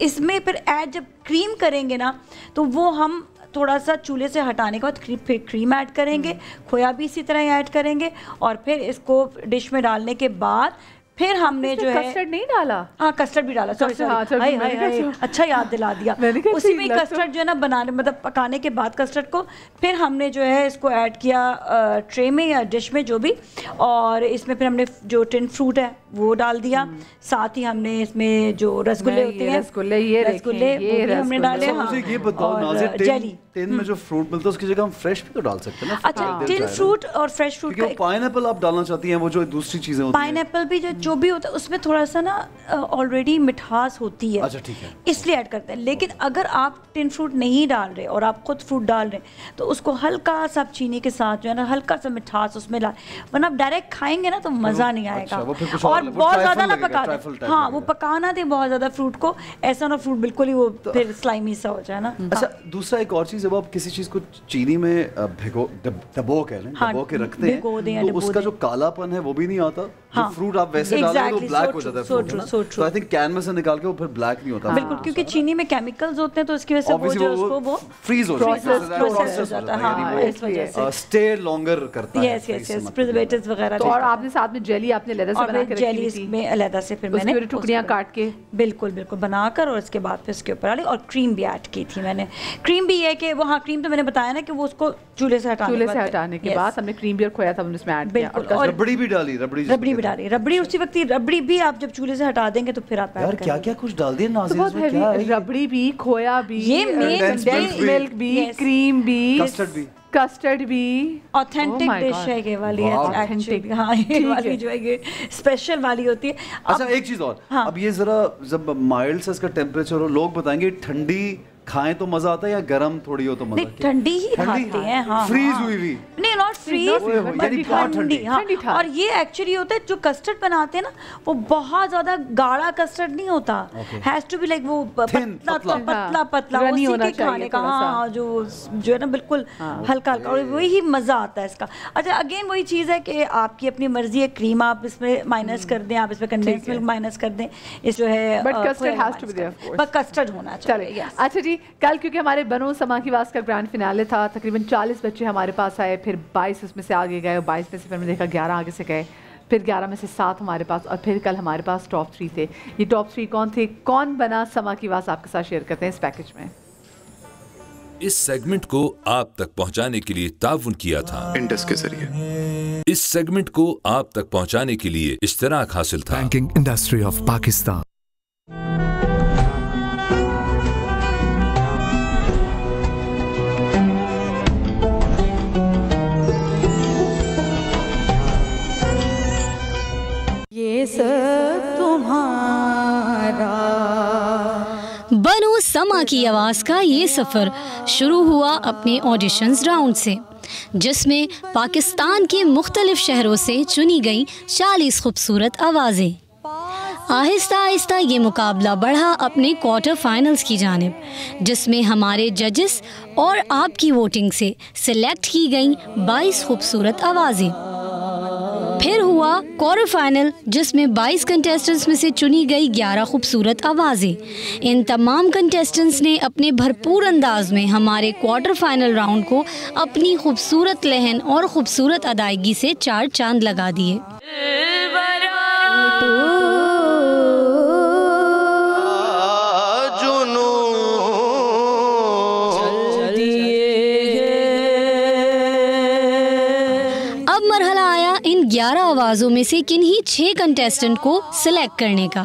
اس میں پھر ایڈ جب کریم کریں گے نا تو وہ ہم تھوڑا سا چولہے سے ہٹانے کے بعد پھر کریم ایڈ کریں گے، کھویا بھی اسی طرح ایڈ کریں گے، اور پھر اس کو ڈش میں ڈالنے کے بعد پھر ہم نے جو ہے کسٹرڈ نہیں ڈالا. ہاں کسٹرڈ بھی ڈالا. اچھا یاد دلا دیا. اسی میں کسٹرڈ جو ہے نا بنانے مطلب پکانے کے بعد کسٹرڈ کو پھر ہم نے جو ہے اس کو ایڈ کیا ٹرے میں یا ڈش میں جو بھی، اور اس میں پھر ہم نے جو ٹن فروٹ ہے وہ ڈال دیا. ساتھ ہی ہم نے اس میں جو رسگلے ہوتے ہیں، رسگلے ہم نے ڈالے. یہ بتاؤ جیلی ٹن میں جو فروٹ ملتا ہے اس کی جگہ ہم فریش بھی تو ڈال سکتے ہیں نا. اچھا ٹن فروٹ اور فریش فروٹ. پائن ایپل آپ ڈالنا چاہتی ہیں، وہ جو دوسری چیزیں ہوتی ہیں، پائن ایپل بھی جو بھی ہوتا ہے اس میں تھوڑا سا نا آلریڈی مٹھاس ہوتی ہے. اچھا ٹھیک ہے، اس لیے ایڈ کرتے ہیں. لیکن اگر آپ ٹن فروٹ نہیں ڈال رہے اور آپ خود فروٹ ڈال رہے ہیں تو اس کو ہلکا سا چینی کے ساتھ جو ہے نا ہلکا سا مٹھاس اس میں ڈال، ورنہ آپ ڈائریکٹ کھائیں گے نا تو مزہ نہیں آئے گا. اور بہت زیادہ نہ پکا دیں. ہاں وہ پکانا دے بہت زیادہ فروٹ کو، ایسا نہ فروٹ بالکل ہی وہ پھر سلائمی سا ہو جائے نا. اچھا دوسرا ایک اور چیز، جب آپ کسی چیز کو چینی میں دبو کے رکھتے ہیں تو اس کا جو کالا پن ہے وہ بھی نہیں آتا. فروٹ آپ ویسے ڈالیں تو بلیک ہو جاتا ہے. تو آئی تھنک کین میں سے نکال کے وہ پھر بلیک نہیں ہوتا. بالکل، کیونکہ چینی میں کیمیکلز ہوتے ہیں تو اس کی وجہ سے وہ جو اس کو وہ فریز ہو جاتا ہے، اسٹے لانگر کرتا ہے. یس یس یس، پریزرویٹیوز وغیرہ. اور آپ نے ساتھ میں جیلی آپ نے علیحدہ سے بنا کے رکھی جیلی اس میں علیحدہ سے پھر میں نے ٹکڑیاں کاٹ کے بالکل بالکل بنا کر، اور اس کے بعد پھر اس کے اوپر ڈالی. اور کریم بھی ایڈ کی تھی میں نے. کریم بھی یہ کہ وہ ہاں کریم تو میں نے بتایا نا کہ وہ اس کو چولہے سے ہٹانے کے بعد ہم نے کریم بھی اور کھویا تھا ہم نے اس میں ایڈ کیا. اور ربڑی بھی ڈالی. ربڑی بھی ڈالی. ربڑی اسی وقت ربڑی بھی آپ جب چولہے سے ہٹا دیں گے تو پھر آپ یار کیا کیا کچھ ڈال دیا ناظرین. ربڑی بھی، کھویا بھی، یہ ملک بھی، کریم بھی، کسٹرڈ بھی. آتھینٹک ڈش ہے یہ والی. ہاں یہ والی جو ہے یہ اسپیشل والی ہوتی ہے. اچھا ایک چیز اور، اب یہ ذرا جب مائلڈ سے اس کا ٹیمپریچر ہو، لوگ بتائیں گے ٹھنڈی کھائیں تو مزہ آتا ہے یا گرم تھوڑی ہو تو مزہ؟ نہیں ٹھنڈی ہی کھاتے ہیں. ہاں فریز ہوئی ہوئی نہیں، ناٹ فریز، ٹھنڈی. ہاں اور یہ ایکچولی ہوتا ہے جو کسٹرڈ بناتے ہیں نا وہ بہت زیادہ گاڑھا کسٹرڈ نہیں ہوتا. ہیز ٹو بی لائک وہ پتلا پتلا اسی کے کھانے کا. ہاں جو ہے نا بالکل ہلکا ہلکا، اور وہی مزہ آتا ہے اس کا. اچھا اگین وہی چیز ہے کہ آپ کی اپنی مرضی ہے. کریم آپ اس میں مائنس کر دیں، آپ اس میں کنڈینس ملک مائنس کر دیں، اس جو ہے بس کسٹرڈ ہونا چاہیے. اچھا جی، کل کیونکہ ہمارے بنو سما کی آواز کا گرانڈ فنالے تھا، تقریباً 40 بچے ہمارے پاس آئے، پھر 22 اس میں سے آگے گئے، اور 22 میں سے پھر میں دیکھا 11 آگے سے گئے، پھر 11 میں سے 7 ہمارے پاس، اور پھر کل ہمارے پاس ٹاپ 3 تھے. یہ ٹاپ 3 کون تھے، کون بنا سما کی آواز، آپ کے ساتھ شیئر کرتے ہیں اس پیکج میں. اس سیگمنٹ کو آپ تک پہنچانے کے لیے تعاون کیا تھا انڈس کے ذریعے. اس سیگمنٹ کو آپ تک پہنچانے کے لیے اشتراک حاصل تھا بینکنگ انڈسٹری آف پاکستان. بنو سما کی آواز کا یہ سفر شروع ہوا اپنے آڈیشنز راؤنڈ سے، جس میں پاکستان کے مختلف شہروں سے چنی گئیں 40 خوبصورت آوازیں. آہستہ آہستہ یہ مقابلہ بڑھا اپنے کوارٹر فائنلز کی جانب، جس میں ہمارے ججز اور آپ کی ووٹنگ سے سلیکٹ کی گئیں 22 خوبصورت آوازیں. پھر ہوا کوارٹر فائنل، جس میں 22 کنٹیسٹنٹس میں سے چنی گئی 11 خوبصورت آوازیں. ان تمام کنٹیسٹنٹس نے اپنے بھرپور انداز میں ہمارے کوارٹر فائنل راؤنڈ کو اپنی خوبصورت لہن اور خوبصورت ادائیگی سے 4 چاند لگا دیے. اب مرحلہ آیا ان 11 آوازوں میں سے کنہی 6 کنٹیسٹنٹ کو سلیکٹ کرنے کا.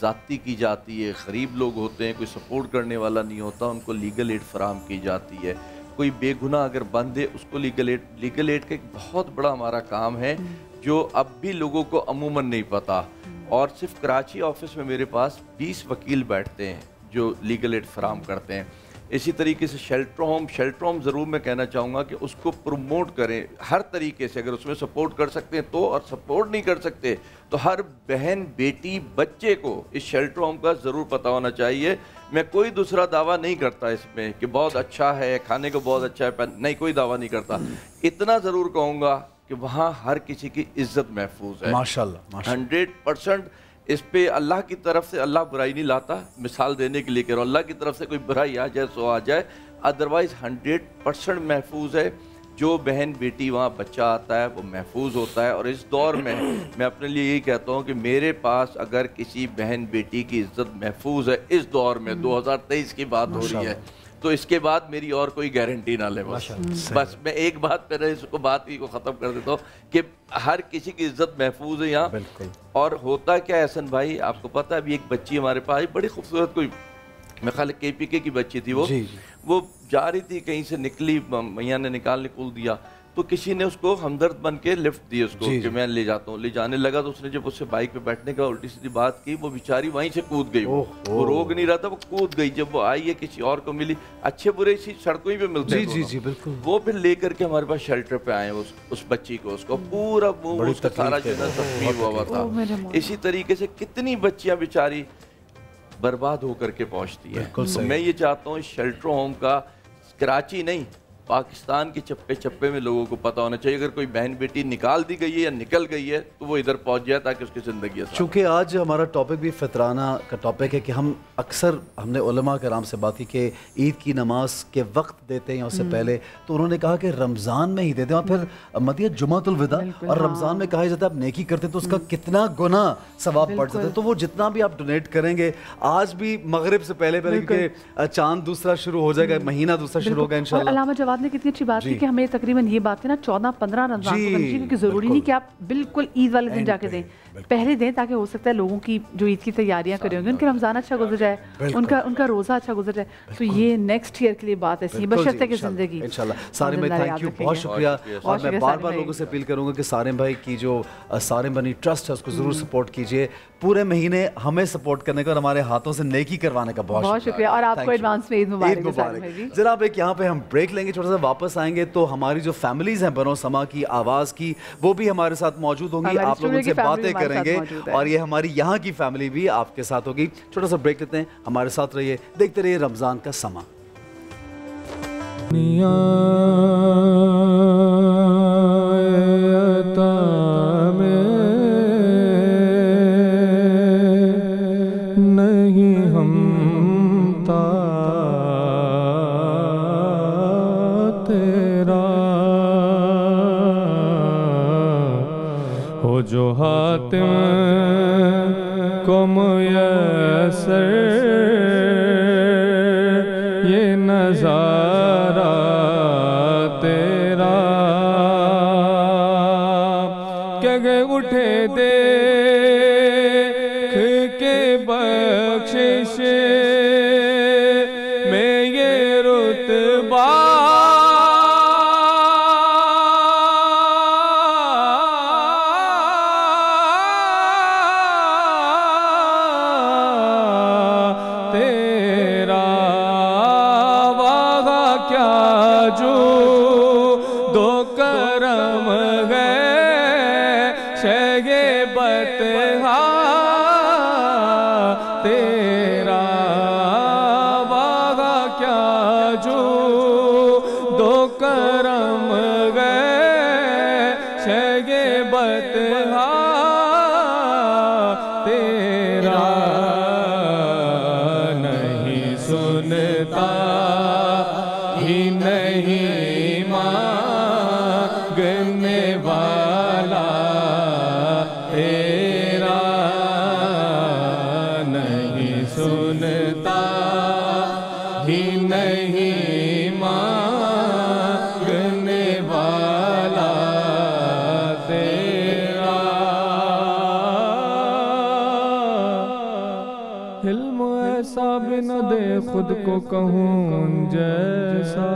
ذاتی کی جاتی ہے، غریب لوگ ہوتے ہیں، کوئی سپورٹ کرنے والا نہیں ہوتا، ان کو لیگل ایڈ فراہم کی جاتی ہے. کوئی بے گناہ اگر بند ہے اس کو لیگل ایڈ کا ایک بہت بڑا ہمارا کام ہے جو اب بھی لوگوں کو عموماً نہیں پتہ. اور صرف کراچی آفس میں میرے پاس 20 وکیل بیٹھتے ہیں جو لیگل ایڈ فراہم کرتے ہیں. اسی طریقے سے شیلٹر ہوم ضرور میں کہنا چاہوں گا کہ اس کو پروموٹ کریں ہر طریقے سے. اگر اس میں سپورٹ کر سکتے ہیں تو، اور سپورٹ نہیں کر سکتے تو ہر بہن بیٹی بچے کو اس شیلٹر ہوم کا ضرور پتہ ہونا چاہیے. میں کوئی دوسرا دعویٰ نہیں کرتا اس میں کہ بہت اچھا ہے، کھانے کو بہت اچھا ہے، نہیں، کوئی دعویٰ نہیں کرتا. اتنا ضرور کہوں گا کہ وہاں ہر کسی کی عزت محفوظ ہے. ماشاءاللہ 100% اس پہ اللہ کی طرف سے اللہ برائی نہیں لاتا. مثال دینے کے لیے کہہ رہا ہوں، اللہ کی طرف سے کوئی برائی آ جائے سو آ جائے، ادروائز 100% محفوظ ہے. جو بہن بیٹی وہاں بچہ آتا ہے وہ محفوظ ہوتا ہے. اور اس دور میں اپنے لیے یہی کہتا ہوں کہ میرے پاس اگر کسی بہن بیٹی کی عزت محفوظ ہے اس دور میں، 2023 کی بات ہو رہی ہے، تو اس کے بعد میری اور کوئی گارنٹی نہ لے. بس میں ایک بات پہ اس کو بات ہی کو ختم کر دیتا ہوں کہ ہر کسی کی عزت محفوظ ہے یہاں. اور ہوتا کیا ہے حسن بھائی، آپ کو پتہ ہے ابھی ایک بچی ہمارے پاس بڑی خوبصورت، کوئی میں خیال KPK کی بچی تھی، وہ جا رہی تھی کہیں سے، نکلی، میاں نے نکال دیا تو کسی نے اس کو ہمدرد بن کے لفٹ دی اس کو کہ میں لے جاتا ہوں. لے جانے لگا تو اس نے جب اس سے بائک پہ بیٹھنے کا الٹی سیدھی بات کی، وہ بیچاری وہیں سے کود گئی. وہ روک نہیں رہا تھا، وہ کود گئی. جب وہ آئی ہے کسی اور کو ملی، اچھے برے اسی سڑکوں ہی پہ ملتے ہیں، بالکل. وہ پھر لے کر کے ہمارے پاس شیلٹر پہ آئے اس بچی کو، اس کو پورا منہ، اس کا سارا چہرہ زخمی ہوا تھا. اسی طریقے سے کتنی بچیاں بیچاری برباد ہو کر کے پہنچتی ہیں. میں یہ چاہتا ہوں شیلٹر ہوم کا کراچی نہیں، پاکستان کے چپے چپے میں لوگوں کو پتہ ہونا چاہیے. اگر کوئی بہن بیٹی نکال دی گئی ہے یا نکل گئی ہے تو وہ ادھر پہنچ جائے تاکہ اس کی زندگی آسان. چونکہ آج ہمارا ٹاپک بھی فطرانہ کا ٹاپک ہے کہ ہم نے علماء کرام سے بات کی کہ عید کی نماز کے وقت دیتے ہیں اس سے پہلے، تو انہوں نے کہا کہ رمضان میں ہی دیتے ہیں. اور پھر مدیہ جمعۃ الوداع اور رمضان میں کہا جاتا ہے آپ نیکی کرتے تو اس کا کتنا گناہ ثواب بڑھ جاتا ہے. تو وہ جتنا بھی آپ ڈونیٹ کریں گے آج بھی مغرب سے پہلے کیونکہ چاند دوسرا شروع ہو جائے گا، مہینہ دوسرا شروع ہوگا انشاءاللہ. علامہ جواد نے کتنی اچھی بات کی کہ ہمیں تقریباً یہ بات ہے نا 14-15 رمضان کو کرنی چاہیے، کیونکہ ضروری نہیں کہ آپ بالکل عید والے دن جا کے دیں، پہلے دیں تاکہ ہو سکتا ہے لوگوں کی جو عید کی تیاریاں کریں ہوں گے ان کے رمضان اچھا گزر جائے، ان کا روزہ اچھا گزر جائے. تو یہ نیکسٹ ایئر کے لیے بات ایسی ہے بشرطے کی زندگی. انشاءاللہ. سارم بھائی تھینک یو، بہت شکریہ. اور میں بار بار لوگوں سے اپیل کروں گا کہ سارم بھائی کی جو سارم بنی ٹرسٹ ہے اس کو ضرور سپورٹ کیجیے. پورے مہینے ہمیں سپورٹ کرنے کا اور ہمارے ہاتھوں سے نیکی کروانے کا بہت شکریہ. اور آپ کو ایڈوانس میں عید مبارک. جناب ایک یہاں پہ ہم بریک لیں گے چھوٹا سا، واپس آئیں گے تو ہماری جو فیملیز ہیں بنو سما کی، آواز کی، وہ بھی ہمارے ساتھ موجود ہوں گی. آپ لوگ ان سے باتیں کریں گے اور یہ ہماری یہاں کی فیملی بھی آپ کے ساتھ ہوگی. چھوٹا سا بریک لیتے ہیں، ہمارے ساتھ رہیے، دیکھتے رہیے رمضان کا سما. جو حاتم کو میسر یہ نظارہ تیرا کہ گئے اٹھے دیکھ کے بخشش میں یہ رتبہ خود کو کہوں ان جیسا،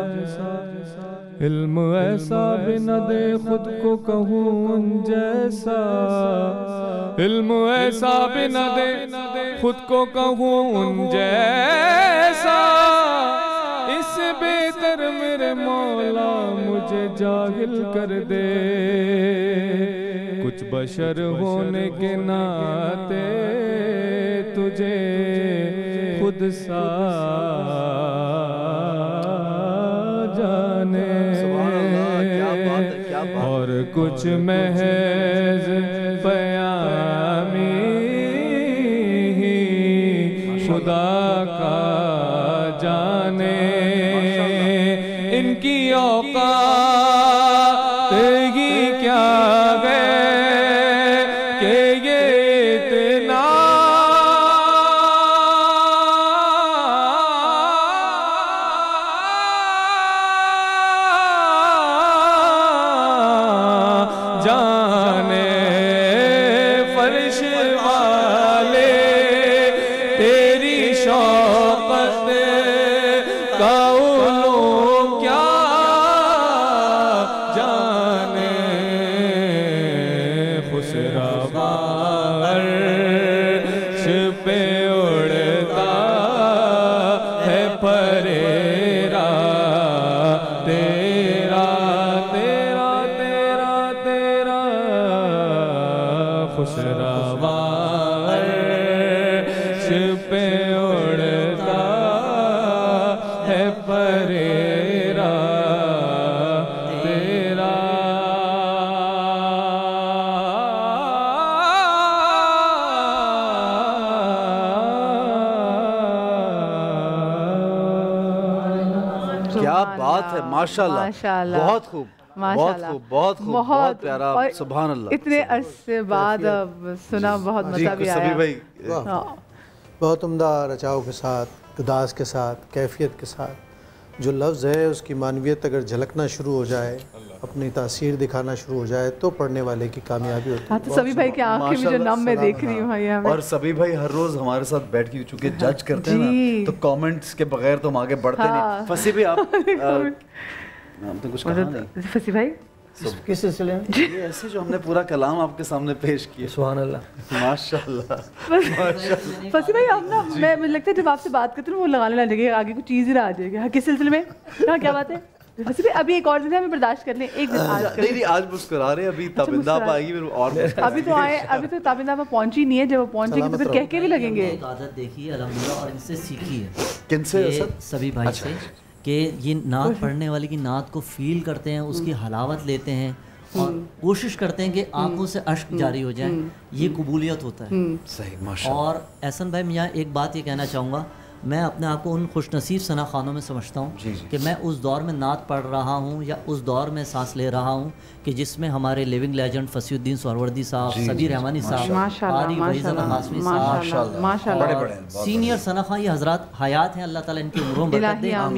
علم ایسا بھی نہ دے خود کو کہوں ان جیسا، علم ایسا بھی نہ دے خود کو کہوں ان جیسا، اس بہتر میرے مولا مجھے جاہل کر دے، کچھ بشر ہونے کے ناطے تجھے خود سا جانے، اور کچھ محض پیامی خدا کا جانے، ان کی اوقات ہی کیا ہے کہ یہ اتنا جانے، فرش والے تیری شوقت کا علوم کیا جانے، خسروا عرش پہ اڑتا ہے پریرا تیرا تیرا تیرا تیرا، خسروا عرش پہ اڑتا ہے پریرا تیرا، کیا بات ہے، ماشاءاللہ، ماشاءاللہ، بہت خوب، بہت خوب، بہت خوب، بہت پیارا، اور سبحان اللہ، اتنے عرصے بعد سنا، بہت مزہ بھی سبھی آیا۔ بھائی بہت عمدہ رچاؤ کے ساتھ، انداز کے ساتھ، کیفیت کے ساتھ، جو لفظ ہے اس کی معنویت اگر جھلکنا شروع ہو جائے، اپنی تاثیر دکھانا شروع ہو جائے تو پڑھنے والے کی کامیابی ہوتی ہے۔ تو سبھی بھائی کی آنکھیں بھی جو نم میں دیکھ رہی ہوں بھائی ہمیں، اور سبھی بھائی ہر روز ہمارے ساتھ بیٹھ کے چونکہ جج کرتے ہیں نا، تو کامنٹس کے بغیر تو ہم آگے بڑھتے نہیں۔ فصیح بھائی آپ نے کچھ کہا نہیں؟ فصیح بھائی کس سلسلے میں؟ یہ ایسے جو ہم نے پورا کلام آپ کے سامنے پیش کیا، سبحان اللہ، ماشاءاللہ۔ فصیح بھئی ہم نا، مجھے لگتا ہے جب آپ سے بات کرتے ہیں وہ لگانے لگ جائے گا، آگے کچھ چیز ہی نہ آ جائے گا، کس سلسلے میں؟ ہاں کیا بات ہے فصیح بھئی؟ ابھی ایک اور دن ہے، ہمیں برداشت کر لیں، ایک دن آج کر لیں۔ نہیں آج مسکرا رہے، ابھی تابندہ آپ آئے گی پھر اور ابھی تو آئے، ابھی تو تابندہ آپ پہنچی نہیں ہے، جب وہ پہنچے گی تو پھر کہہ کے بھی لگیں گے۔ ایک عادت دیکھی ہے الحمدللہ اور ان سے سیکھی ہے۔ کن سے؟ سبھی بھائی سے، کہ یہ نعت پڑھنے والے کی نعت کو فیل کرتے ہیں، اس کی حلاوت لیتے ہیں اور کوشش کرتے ہیں کہ آنکھوں سے اشک جاری ہو جائیں، یہ قبولیت ہوتا ہے۔ صحیح، ماشاءاللہ۔ اور احسن بھائی میں یہاں ایک بات یہ کہنا چاہوں گا، میں اپنے آپ کو ان خوش نصیب ثنا خوانوں میں سمجھتا ہوں کہ میں اس دور میں نعت پڑھ رہا ہوں یا اس دور میں سانس لے رہا ہوں کہ جس میں ہمارے لیونگ لیجنڈ فصیح الدین سہروردی صاحب، سبیر رحمانی صاحب، قاری وحید زمان ہاشمی صاحب اور سینئر ثنا خوان، یہ حضرات حیات ہیں، اللہ تعالیٰ ان کی عمروں میں برکت دے۔ اور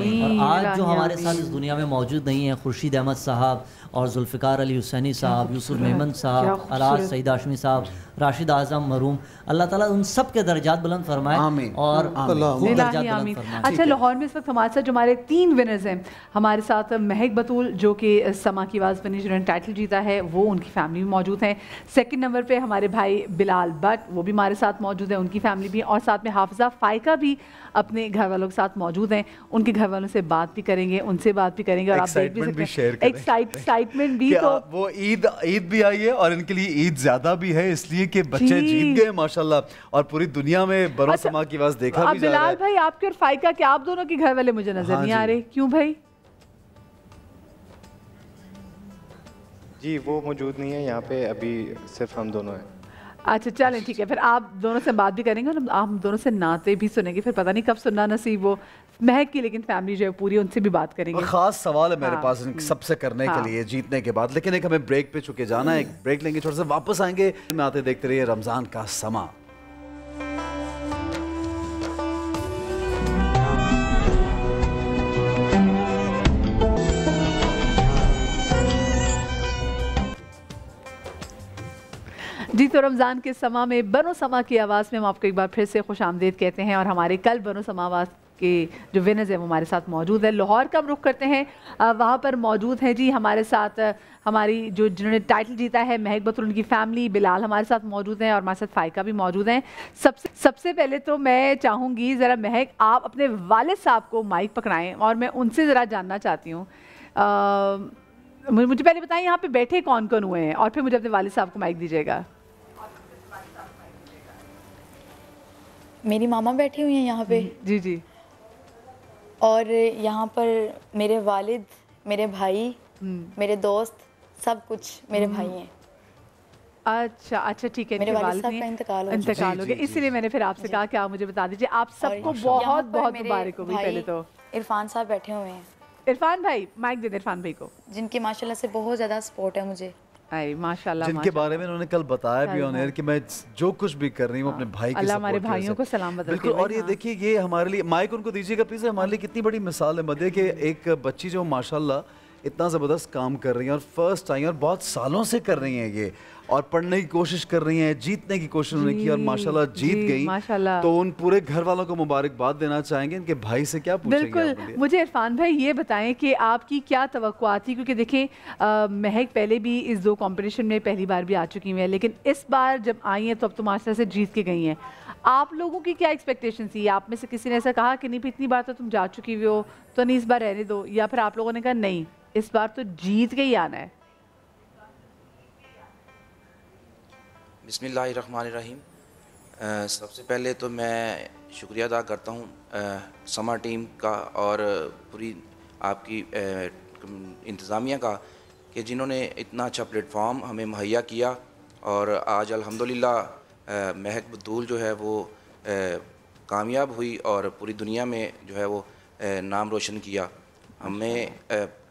آج جو ہمارے ساتھ اس دنیا میں موجود نہیں ہیں، خورشید احمد صاحب اور ذوالفقار علی حسینی صاحب، یوسف محمد صاحب، الاج سعید ہاشمی صاحب، راشد اعظم مرحوم، اللہ تعالیٰ ان سب کے درجات بلند فرمائے اور خوب درجات بلند فرمائے۔ اچھا، لاہور میں اس وقت ہمارے ساتھ جو ہمارے 3 ونرز ہیں، ہمارے ساتھ مہک بطول جو کہ سما کی آواز بنی جنہوں نے ٹائٹل جیتا ہے، وہ ان کی فیملی بھی موجود ہیں۔ سیکنڈ نمبر پہ ہمارے بھائی بلال بٹ، وہ بھی ہمارے ساتھ موجود ہیں، ان کی فیملی بھی، اور ساتھ میں حافظہ فائقہ بھی اپنے گھر والوں کے ساتھ موجود ہیں، ان کے گھر والوں سے بات بھی کریں گے، ان سے بات بھی کریں گے، اور آپ دیکھ بھی سکتے ہیں ایکسائٹمنٹ بھی، تو وہ عید بھی آئی ہے اور ان کے لیے عید زیادہ بھی ہے، اس لیے کہ بچے جیت گئے ماشاءاللہ، اور پوری دنیا میں برو سما کی آواز دیکھا بھی جا رہا ہے۔ بلال بھائی آپ کے اور فائقہ کے، آپ دونوں کے گھر والے مجھے نظر نہیں آ رہے، کیوں بھائی؟ جی وہ موجود نہیں ہے یہاں پہ، ابھی صرف ہم دونوں ہیں۔ اچھا چلیں ٹھیک ہے، پھر آپ دونوں سے بات بھی کریں گے اور آپ دونوں سے نعتیں بھی سنیں گے، پھر پتہ نہیں کب سننا نصیب ہو مہک کی، لیکن فیملی جو ہے پوری، ان سے بھی بات کریں گے۔ خاص سوال ہے میرے پاس سب سے کرنے کے لیے جیتنے کے بعد، لیکن ایک ہمیں بریک پہ چکے جانا ہے، ایک بریک لیں گے، چھوڑ سے واپس آئیں گے، میں آتے دیکھتے رہیے رمضان کا سما۔ جی تو رمضان کے سما میں بنو سما کی آواز میں ہم آپ کو ایک بار پھر سے خوش آمدید کہتے ہیں، اور ہمارے کل بنو سما آواز کہ جو ونرز ہیں وہ ہمارے ساتھ موجود ہے. لاہور کا ہم رخ کرتے ہیں, وہاں پر موجود ہیں جی ہمارے ساتھ ہماری جنہوں نے ٹائٹل جیتا ہے مہک بطول, ان کی فیملی, بلال ہمارے ساتھ موجود ہیں اور ہمارے ساتھ فائقہ بھی موجود ہیں. سب سے پہلے تو میں چاہوں گی ذرا مہک آپ اپنے والد صاحب کو مائک پکڑائیں اور میں ان سے ذرا جاننا چاہتی ہوں, مجھے پہلے بتائیں یہاں پہ بیٹھے کون کون ہوئے ہیں اور پھر مجھے اپنے والد صاحب کو مائک دیجیے گا. میری ماما بیٹھی ہوئی ہیں یہاں پہ. جی جی. اور یہاں پر میرے والد, میرے بھائی, میرے دوست, سب کچھ میرے بھائی ہیں. اچھا اچھا ٹھیک ہے. میرے والد صاحب کا انتقال ہو گیا, اسی لیے میں نے پھر آپ سے کہا کہ آپ مجھے بتا دیجیے. آپ سب کو بہت بہت مبارک ہو گئی. پہلے تو عرفان صاحب بیٹھے ہوئے ہیں. عرفان بھائی مائک دے دیں عرفان بھائی کو, جن کی ماشاءاللہ سے بہت زیادہ سپورٹ ہے مجھے. ماشاءاللہ, جن کے بارے میں انہوں نے کل بتایا بھی آن ایئر کہ میں جو کچھ بھی کر رہی ہوں اپنے بھائی کی اللہ سپورٹ ہمارے بھائیوں کو سلام بدل. بالکل. اور یہ دیکھیے یہ ہمارے لیے, مائک ان کو دیجیے گا پلیز, ہمارے لیے کتنی بڑی مثال ہے مدے کہ ایک بچی جو ماشاءاللہ اتنا زبردست کام کر رہی ہیں اور فرسٹ آئی ہیں اور بہت سالوں سے کر رہی ہیں یہ, اور پڑھنے کی کوشش کر رہی ہیں, جیتنے کی کوشش انہوں نے کی اور ماشاءاللہ جیت گئی. تو ان پورے گھر والوں کو مبارکباد دینا چاہیں گے. ان کے بھائی سے کیا پوچھیں گے؟ بالکل. مجھے عرفان بھائی یہ بتائیں کہ آپ کی کیا توقعات تھی, کیونکہ دیکھیں مہک پہلے بھی اس 2 کمپٹیشن میں پہلی بار بھی آ چکی ہیں, لیکن اس بار جب آئی ہیں تو اب تو ماشاءاللہ سے جیت کے گئی ہیں. آپ لوگوں کی کیا ایکسپیکٹیشن تھی؟ آپ میں سے کسی نے ایسا کہا کہ نہیں اتنی بار تو تم جا چکی ہوئی ہو تو نہیں اس بار رہنے دو, یا پھر آپ لوگوں نے کہا نہیں اس بار تو جیت کے ہی آنا ہے؟ بسم اللہ الرحمن الرحیم. سب سے پہلے تو میں شکریہ ادا کرتا ہوں سما ٹیم کا اور پوری آپ کی انتظامیہ کا کہ جنہوں نے اتنا اچھا پلیٹ فارم ہمیں مہیا کیا, اور آج الحمدللہ مہک بطول جو ہے وہ کامیاب ہوئی اور پوری دنیا میں جو ہے وہ نام روشن کیا. ہمیں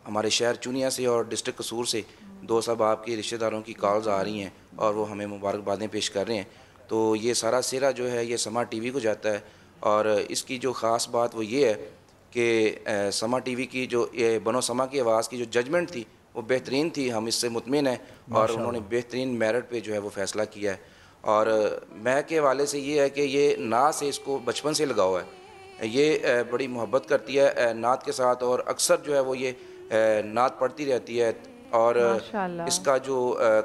ہمارے شہر چونیا سے اور ڈسٹرکٹ قصور سے 2 سب آپ کے رشتہ داروں کی کالز آ رہی ہیں اور وہ ہمیں مبارکبادیں پیش کر رہے ہیں. تو یہ سارا سیرا جو ہے یہ سما ٹی وی کو جاتا ہے, اور اس کی جو خاص بات وہ یہ ہے کہ سما ٹی وی کی جو بنو سما کی آواز کی جو ججمنٹ تھی وہ بہترین تھی. ہم اس سے مطمئن ہیں اور انہوں نے بہترین میرٹ پہ جو ہے وہ فیصلہ کیا ہے. اور مہک کے حوالے سے یہ ہے کہ یہ نعت سے اس کو بچپن سے لگا ہوا ہے, یہ بڑی محبت کرتی ہے نعت کے ساتھ, اور اکثر جو ہے وہ یہ نعت پڑھتی رہتی ہے. اور اس کا جو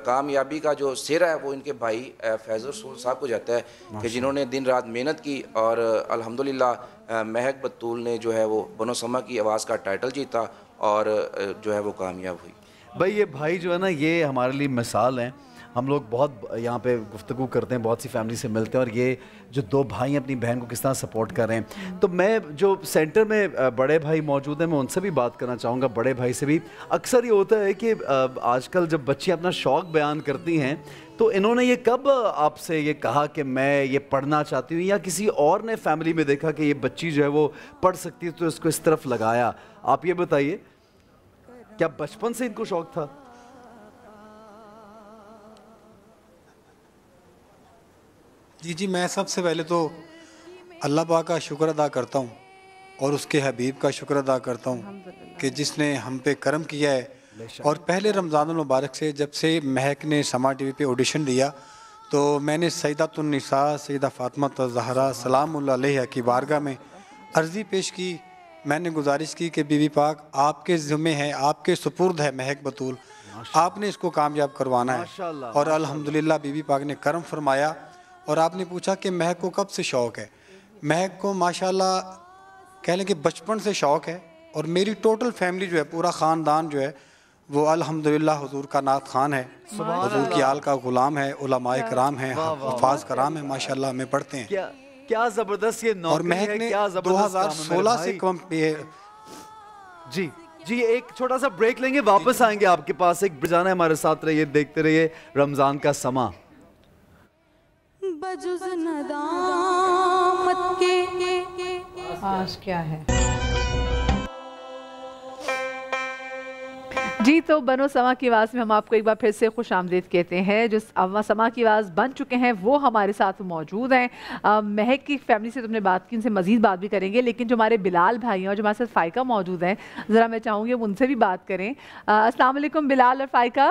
کامیابی کا جو سہرا ہے وہ ان کے بھائی فیض رسول صاحب کو جاتا ہے کہ جنہوں نے دن رات محنت کی, اور الحمدللہ مہک بطول نے جو ہے وہ بنو سما کی آواز کا ٹائٹل جیتا اور جو ہے وہ کامیاب ہوئی. بھائی یہ بھائی جو ہے نا یہ ہمارے لیے مثال ہیں. ہم لوگ بہت یہاں پہ گفتگو کرتے ہیں, بہت سی فیملی سے ملتے ہیں, اور یہ جو 2 بھائی ہیں اپنی بہن کو کس طرح سپورٹ کر رہے ہیں. تو میں جو سینٹر میں بڑے بھائی موجود ہیں میں ان سے بھی بات کرنا چاہوں گا. بڑے بھائی سے بھی اکثر یہ ہوتا ہے کہ آج کل جب بچی اپنا شوق بیان کرتی ہیں تو انہوں نے یہ کب آپ سے یہ کہا کہ میں یہ پڑھنا چاہتی ہوں, یا کسی اور نے فیملی میں دیکھا کہ یہ بچی جو ہے وہ پڑھ سکتی ہے تو اس کو اس طرف لگایا؟ آپ یہ بتائیے, کیا بچپن سے ان کو شوق تھا؟ جی میں سب سے پہلے تو اللہ پاک کا شکر ادا کرتا ہوں اور اس کے حبیب کا شکر ادا کرتا ہوں کہ جس نے ہم پہ کرم کیا ہے. اور پہلے رمضان المبارک سے جب سے مہک نے سما ٹی وی پہ آڈیشن دیا تو میں نے سیدۃ النساء سیدہ فاطمہ الزہرا سلام اللہ علیہا کی بارگاہ میں عرضی پیش کی. میں نے گزارش کی کہ بی بی پاک آپ کے ذمہ ہے, آپ کے سپرد ہے مہک بطول, آپ نے اس کو کامیاب کروانا ہے. اور الحمدللہ بی بی پاک نے کرم فرمایا. اور آپ نے پوچھا کہ مہک کو کب سے شوق ہے؟ مہک کو ماشاءاللہ کہہ لیں کہ بچپن سے شوق ہے, اور میری ٹوٹل فیملی جو ہے پورا خاندان جو ہے وہ الحمدللہ حضور کا نعت خوان ہے, حضور کی آل کا غلام ہے, علماء کرام ہیں, حفاظ کرام ہیں, ماشاءاللہ ہمیں پڑھتے ہیں. کیا زبردست یہ نوکری ہے. اور مہک نے 2016 سے جی ایک چھوٹا سا بریک لیں گے, واپس آئیں گے آپ کے پاس. ایک بجانا ہے, ہمارے ساتھ رہیے, دیکھتے رہیے رمضان کا سما. بجز ندامت کے آج کیا ہے جی. تو بنو سما کی آواز میں ہم آپ کو ایک بار پھر سے خوش آمدید کہتے ہیں. جو سما کی آواز بن چکے ہیں وہ ہمارے ساتھ موجود ہیں. مہک کی فیملی سے تم نے بات کی, ان سے مزید بات بھی کریں گے, لیکن جو ہمارے بلال بھائی ہیں اور جو ہمارے ساتھ فائقہ موجود ہیں, ذرا میں چاہوں گی ان سے بھی بات کریں. السلام علیکم بلال اور فائقہ.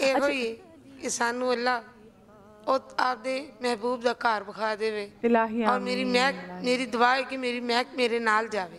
ਇਹੋ ਹੀ ਕਿ ਸਾਨੂੰ ਅੱਲਾ ਉਹ ਆਪਦੇ ਮਹਿਬੂਬ ਦਾ ਘਰ ਵਿਖਾ ਦੇਵੇ। ਇਲਾਹੀ ਔਰ ਮੇਰੀ ਦੁਆ ਹੈ ਕਿ ਮੇਰੀ ਮਹਿਕ ਮੇਰੇ ਨਾਲ ਜਾਵੇ।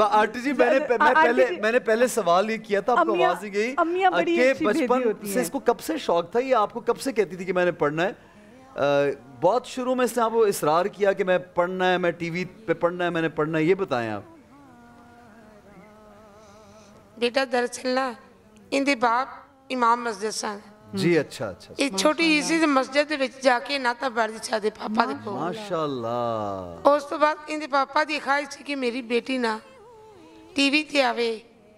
آنٹی جی میں نے پہلے سوال یہ کیا تھا آپ کو آواز ہی گئی کہ بچپن سے اس کو کب سے شوق تھا، یہ آپ کو کب سے کہتی تھی کہ میں نے پڑھنا ہے؟ بہت شروع میں اس نے آپ کو اصرار کیا کہ میں پڑھنا ہے، میں ٹی وی پہ پڑھنا ہے، میں نے پڑھنا ہے، یہ بتائیں آپ۔ بیٹا دراصل نا ان دے باپ امام مسجد سن جی اچھا اچھا ایک چھوٹی سی مسجد دے وچ جا کے نعتاں پڑھدی ساڈے پاپا دے کول ماشاءاللہ۔ اس تو بعد ان دے پاپا دی خواہش سی کہ میری بیٹی نا ٹی وی تے آوے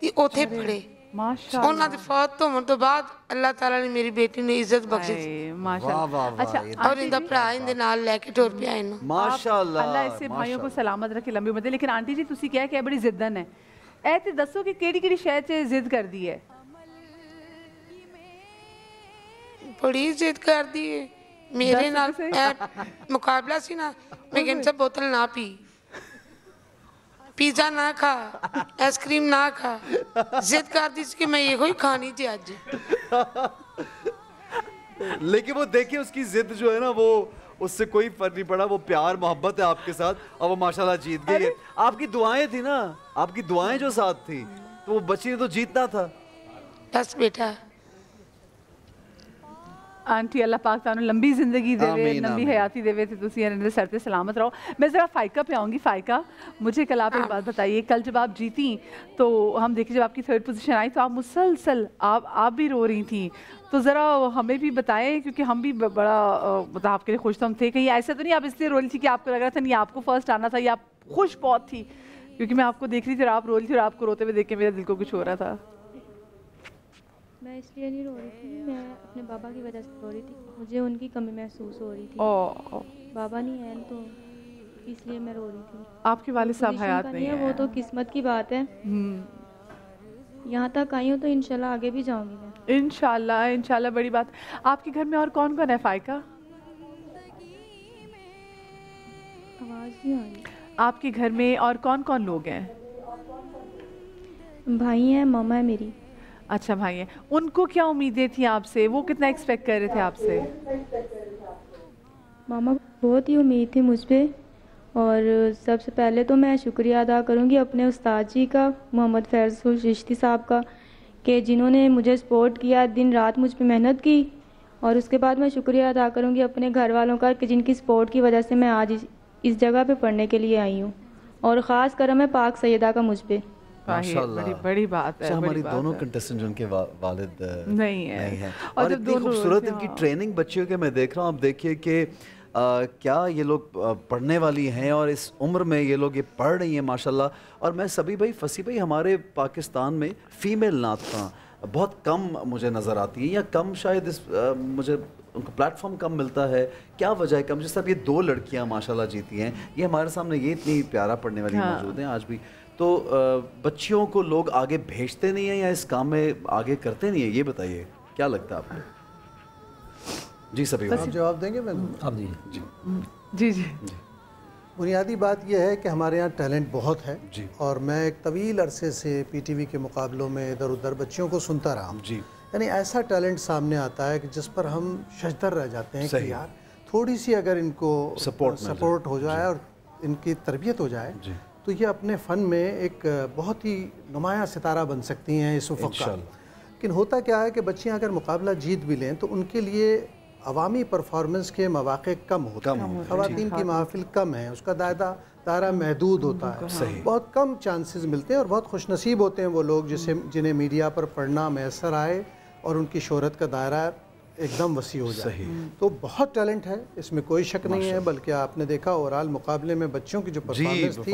تے اوتھے پڑھے۔ ماشاءاللہ انہاں دے فوت ہون تو بعد اللہ تعالیٰ نے میری بیٹی نے عزت بخشی ماشاءاللہ۔ اچھا اور ان دا بھرا ان دے نال لے کے ٹور پیا اینو ماشاءاللہ۔ اللہ اس سے بھائیوں کو سلامت رکھے، لمبی عمر دے۔ لیکن آنٹی جی تسی کہہ کہ بڑی ضدن ہے، اے تے دسو کہ کیڑی کیڑی شے تے ضد کر دی ہے؟ بڑی ضد کر دی ہے میرے نال مقابلہ سی نا، میں کہن سے بوتل نہ پی، پیزا نہ کھا، ایس کریم نہ کھا، ضد کر دی سی کہ میں یہ کوئی کھانی تھی آج۔ لیکن وہ دیکھیں اس کی ضد جو ہے نا وہ اس سے کوئی فرق نہیں پڑا، وہ پیار محبت ہے آپ کے ساتھ اور وہ ماشاءاللہ جیت گئی ہے۔ آپ کی دعائیں تھی نا، آپ کی دعائیں جو ساتھ تھی تو وہ بچی نے تو جیتنا تھا۔ بس بیٹا آنٹی اللہ پاک تانوں لمبی زندگی دے وے، لمبی حیاتی دے وے، تے تسی انہاں دے سر تے سلامت رہو۔ میں ذرا فائقہ پہ آؤں گی۔ فائقہ مجھے کل آپ ایک بات بتائیے، کل جب آپ جیتیں تو ہم دیکھیں جب آپ کی 3rd پوزیشن آئی تو آپ مسلسل آپ بھی رو رہی تھیں، تو ذرا ہمیں بھی بتائیں کیونکہ ہم بھی بڑا مطلب آپ کے لیے خوش ہم تھے، کہیں ایسا تو نہیں آپ اس لیے رو رہی تھی کہ آپ کو لگ رہا تھا نہیں آپ کو فرسٹ آنا تھا، یا آپ خوش بہت تھی؟ کیونکہ میں آپ کو دیکھ رہی تھی اور آپ رو رہی تھی اور آپ کو روتے ہوئے دیکھ کے میرے دل کو کچھ ہو رہا تھا۔ میں اس لیے نہیں رو رہی تھی، میں اپنے بابا کی وجہ سے رو رہی تھی، مجھے ان کی کمی محسوس ہو رہی تھی۔ بابا نہیں ہیں تو اس لیے میں رو رہی تھی۔ آپ کے والد صاحب حیات نہیں ہیں، وہ تو قسمت کی بات ہے، یہاں تک آئی ہوں تو انشاءاللہ آگے بھی جاؤں گی میں انشاءاللہ بڑی بات۔ آپ کے گھر میں اور کون کون ہے فائقہ؟ آواز نہیں آ رہی۔ آپ کے گھر میں اور کون کون لوگ ہیں؟ بھائی ہیں، ماما ہے میری۔ اچھا بھائی ہیں، ان کو کیا امیدیں تھیں آپ سے؟ وہ کتنا ایکسپیکٹ کر رہے تھے آپ سے؟ ماما بہت ہی امید تھی مجھ پہ، اور سب سے پہلے تو میں شکریہ ادا کروں گی اپنے استاد جی کا، محمد فیض چشتی صاحب کا، کہ جنہوں نے مجھے سپورٹ کیا، دن رات مجھ پہ محنت کی۔ اور اس کے بعد میں شکریہ ادا کروں گی اپنے گھر والوں کا کہ جن کی سپورٹ کی وجہ سے میں آج اس جگہ پہ پڑھنے کے لیے آئی ہوں، اور خاص کرم ہے پاک سیدہ کا مجھ پہ۔ بڑی بات ہے۔ ہماری دونوں کنٹیسٹنٹ جن کے والد نہیں ہیں، اور اتنی خوبصورت ان کی ٹریننگ بچیوں کے میں دیکھ رہا ہوں۔ آپ دیکھیے کہ کیا یہ لوگ پڑھنے والی ہیں اور اس عمر میں یہ لوگ یہ پڑھ رہی ہیں ماشاءاللہ۔ اور میں سبھی بھائی فصیح بھائی ہمارے پاکستان میں فیمیل نعت خواں بہت کم مجھے نظر آتی ہیں، یا کم شاید مجھے ان کو پلیٹ فارم کم ملتا ہے، کیا وجہ ہے کم؟ جس طرح یہ 2 لڑکیاں ماشاءاللہ جیتی ہیں، یہ ہمارے سامنے یہ اتنی پیارا پڑھنے والی موجود ہیں آج بھی، تو بچیوں کو لوگ آگے بھیجتے نہیں ہیں یا اس کام میں آگے کرتے نہیں ہیں؟ یہ بتائیے کیا لگتا ہے آپ کو؟ جی سبھی آپ جواب دیں گے؟ میں جی بنیادی بات یہ ہے کہ ہمارے یہاں ٹیلنٹ بہت ہے، اور میں ایک طویل عرصے سے پی ٹی وی کے مقابلوں میں ادھر ادھر بچیوں کو سنتا رہا ہوں، یعنی ایسا ٹیلنٹ سامنے آتا ہے کہ جس پر ہم ششدر رہ جاتے ہیں کہ یار تھوڑی سی اگر ان کو سپورٹ ہو جائے اور ان کی تربیت ہو جائے تو یہ اپنے فن میں ایک بہت ہی نمایاں ستارہ بن سکتی ہیں اس افق کا۔ لیکن ہوتا کیا ہے کہ بچیاں اگر مقابلہ جیت بھی لیں تو ان کے لیے عوامی پرفارمنس کے مواقع کم ہوتے ہیں، خواتین کی محافل کم ہیں، اس کا دائرہ محدود ہوتا ہے، بہت کم چانسز ملتے ہیں، اور بہت خوش نصیب ہوتے ہیں وہ لوگ جنہیں میڈیا پر پڑھنا میسر آئے اور ان کی شہرت کا دائرہ ایک دم وسیع ہو جائے۔ تو بہت ٹیلنٹ ہے، اس میں کوئی شک نہیں ہے، بلکہ آپ نے دیکھا اوورال مقابلے میں بچوں کی جو پرفارمنس تھی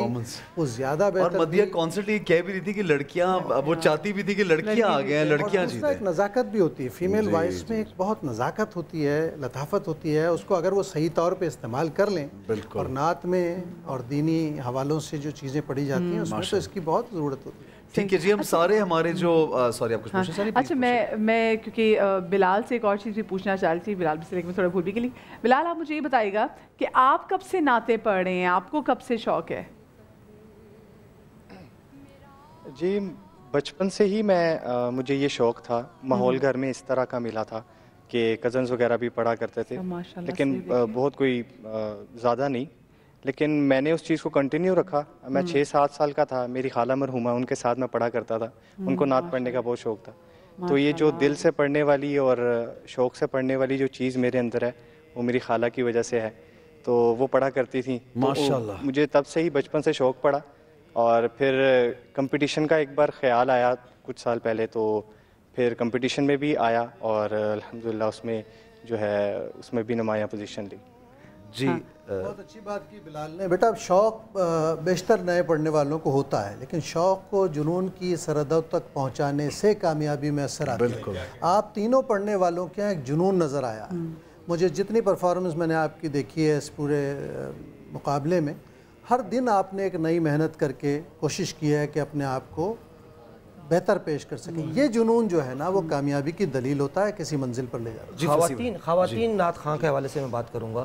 وہ زیادہ بہتر تھی۔ اور مدیہ کانسٹنٹلی کہہ بھی رہی تھی کہ لڑکیاں، وہ چاہتی بھی تھی کہ لڑکیاں آ گئے ہیں، لڑکیاں جیتیں۔ ایک نزاکت بھی ہوتی ہے فیمیل وائس میں، ایک بہت نزاکت ہوتی ہے، لطافت ہوتی ہے، اس کو اگر وہ صحیح طور پہ استعمال کر لیں، اور نعت میں اور دینی حوالوں سے جو چیزیں پڑھی جاتی ہیں اس میں تو اس کی بہت ضرورت ہوتی ہے۔ ٹھیک ہے جی، ہم سارے ہمارے جو سوری آپ کچھ پوچھیں ساری؟ اچھا میں کیونکہ بلال سے ایک اور چیز بھی پوچھنا چاہ رہی تھی، بلال بھی سے لیکن میں تھوڑا بھول بھی گئی۔ بلال آپ مجھے یہ بتائیے گا کہ آپ کب سے نعتیں پڑھ رہے ہیں، آپ کو کب سے شوق ہے؟ جی بچپن سے ہی مجھے یہ شوق تھا، ماحول گھر میں اس طرح کا ملا تھا کہ کزنز وغیرہ بھی پڑھا کرتے تھے، لیکن بہت کوئی زیادہ نہیں، لیکن میں نے اس چیز کو کنٹینیو رکھا. میں 6-7 سال کا تھا, میری خالہ مرحومہ ان کے ساتھ میں پڑھا کرتا تھا, ان کو نعت پڑھنے کا بہت شوق تھا. تو یہ جو دل سے پڑھنے والی اور شوق سے پڑھنے والی جو چیز میرے اندر ہے وہ میری خالہ کی وجہ سے ہے. تو وہ پڑھا کرتی تھیں, ماشاءاللہ مجھے تب سے ہی بچپن سے شوق پڑا. اور پھر کمپٹیشن کا ایک بار خیال آیا کچھ سال پہلے, تو پھر کمپٹیشن میں بھی آیا اور الحمدللہ اس میں جو ہے اس میں بھی نمایاں پوزیشن لی. جی بہت اچھی بات کی بلال نے. بیٹا شوق بیشتر نئے پڑھنے والوں کو ہوتا ہے, لیکن شوق کو جنون کی سرحدوں تک پہنچانے سے کامیابی میں اثر آتی ہے. بالکل. آپ تینوں پڑھنے والوں کے ایک جنون نظر آیا. مجھے جتنی پرفارمنس میں نے آپ کی دیکھی ہے اس پورے مقابلے میں, ہر دن آپ نے ایک نئی محنت کر کے کوشش کی ہے کہ اپنے آپ کو بہتر پیش کر سکیں. یہ جنون جو ہے نا وہ کامیابی کی دلیل ہوتا ہے, کسی منزل پر لے جاتا ہے. خواتین نعت خواں کے حوالے سے میں بات کروں گا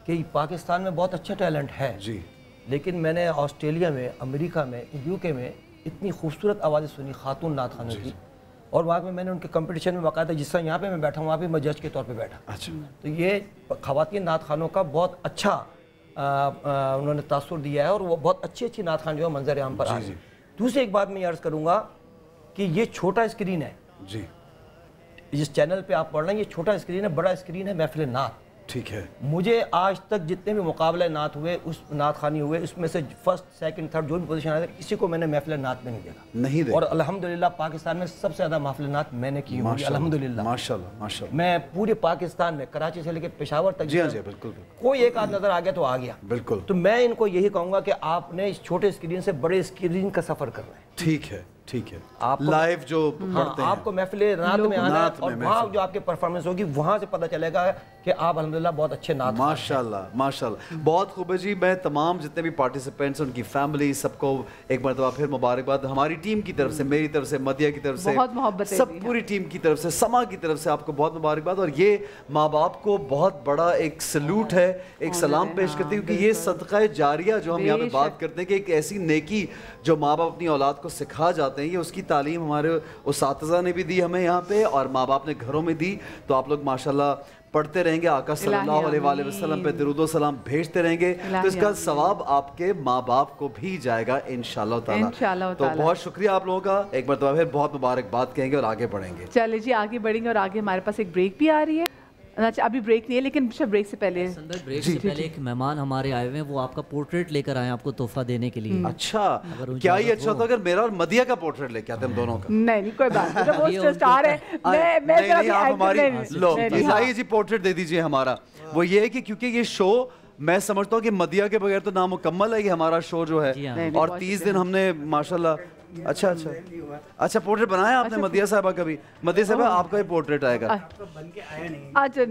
کہ پاکستان میں بہت اچھا ٹیلنٹ ہے, لیکن میں نے آسٹریلیا میں, امریکہ میں, یو کے میں اتنی خوبصورت آوازیں سنی خاتون نعت خوانوں کی, اور وہاں میں نے ان کے کمپٹیشن میں باقاعدہ, جس طرح یہاں پہ میں بیٹھا ہوں وہاں پہ میں جج کے طور پہ بیٹھا. تو یہ خواتین نعت خوانوں کا بہت اچھا انہوں نے تاثر دیا ہے, اور وہ بہت اچھی اچھی نعت خوان جو ہے منظر عام پر آئی. دوسری ایک بات میں عرض کروں گا کہ یہ چھوٹا اسکرین ہے, جس چینل پہ آپ پڑھ رہے ہیں یہ چھوٹا اسکرین ہے, بڑا اسکرین ہے محفل نعت. ٹھیک ہے. مجھے آج تک جتنے بھی مقابلے نعت ہوئے, اس نعت خوانی ہوئے, اس میں سے فرسٹ سیکنڈ تھرڈ جو بھی پوزیشن آئے کسی کو میں نے محفل نعت میں نہیں دیکھا. اور الحمدللہ پاکستان میں سب سے زیادہ محفل نعت میں نے کی ہوئی الحمدللہ. ماشاءاللہ. میں پورے پاکستان میں کراچی سے لے کے پشاور تک, جی ہاں جی بالکل, کوئی ایک آدھ نظر آ گیا تو آ گیا. بالکل. تو میں ان کو یہی کہوں گا کہ آپ نے اس چھوٹے اسکرین سے بڑے اسکرین کا سفر کرنا ہے. ٹھیک ہے, ٹھیک ہے. آپ لائیو جو پڑھتے ہیں, آپ کو محفل نعت میں آنا ہے, اور وہاں جو آپ کی پرفارمنس ہوگی وہاں سے پتہ چلے گا کہ آپ الحمدللہ بہت اچھے نعت. ماشاءاللہ ماشاءاللہ, بہت خوب ہے جی. میں تمام جتنے بھی پارٹیسپینٹس, ان کی فیملی, سب کو ایک مرتبہ پھر مبارکباد ہماری ٹیم کی طرف سے, میری طرف سے, مدیہ کی طرف سے, سب پوری ٹیم کی طرف سے, سما کی طرف سے آپ کو بہت مبارکباد. اور یہ ماں باپ کو بہت بڑا ایک سلوٹ ہے, ایک سلام پیش کرتے ہیں, کیونکہ یہ صدقہ جاریہ جو ہم یہاں پہ بات کرتے ہیں کہ ایک ایسی نیکی جو ماں باپ اپنی اولاد کو سکھا جاتے ہیں, یہ اس کی تعلیم ہمارے اساتذہ نے بھی دی ہمیں یہاں پہ, اور ماں باپ نے گھروں میں دی. تو آپ لوگ ماشاءاللہ پڑھتے رہیں گے, آقا صلی اللہ علیہ وآلہ وسلم پہ درود و سلام بھیجتے رہیں گے, تو اس کا ثواب آپ کے ماں باپ کو بھی جائے گا انشاءاللہ تعالیٰ. تو بہت شکریہ آپ لوگوں کا, ایک مرتبہ پھر بہت مبارکباد کہیں گے اور آگے بڑھیں گے. چلے جی آگے بڑھیں گے, اور آگے ہمارے پاس ایک بریک بھی آ رہی ہے. اچھا ابھی بریک نہیں ہے, لیکن بریک سے پہلے ایک مہمان ہمارے آئے ہوئے ہیں, وہ آپ کا پورٹریٹ لے کر آئے ہیں آپ کو تحفہ دینے کے لیے. اچھا, کیا یہ اچھا ہوتا اگر میرا اور مدیہ کا پورٹریٹ لے کے آتے ہم دونوں کا؟ نہیں کوئی بات نہیں, وہ سٹار ہے. نہیں آپ ہماری لو آئیے جی پورٹریٹ دے دیجئے ہمارا. وہ یہ ہے کہ کیونکہ یہ شو میں سمجھتا ہوں کہ مدیہ کے بغیر تو نامکمل ہے یہ ہمارا شو جو ہے, اور 30 دن ہم نے ماشاءاللہ. اچھا اچھا اچھا, پورٹریٹ بنایا آپ نے مدیہ صاحبہ کا بھی؟ مدیہ صاحبہ آپ کا بھی پورٹریٹ آئے گا. اچھا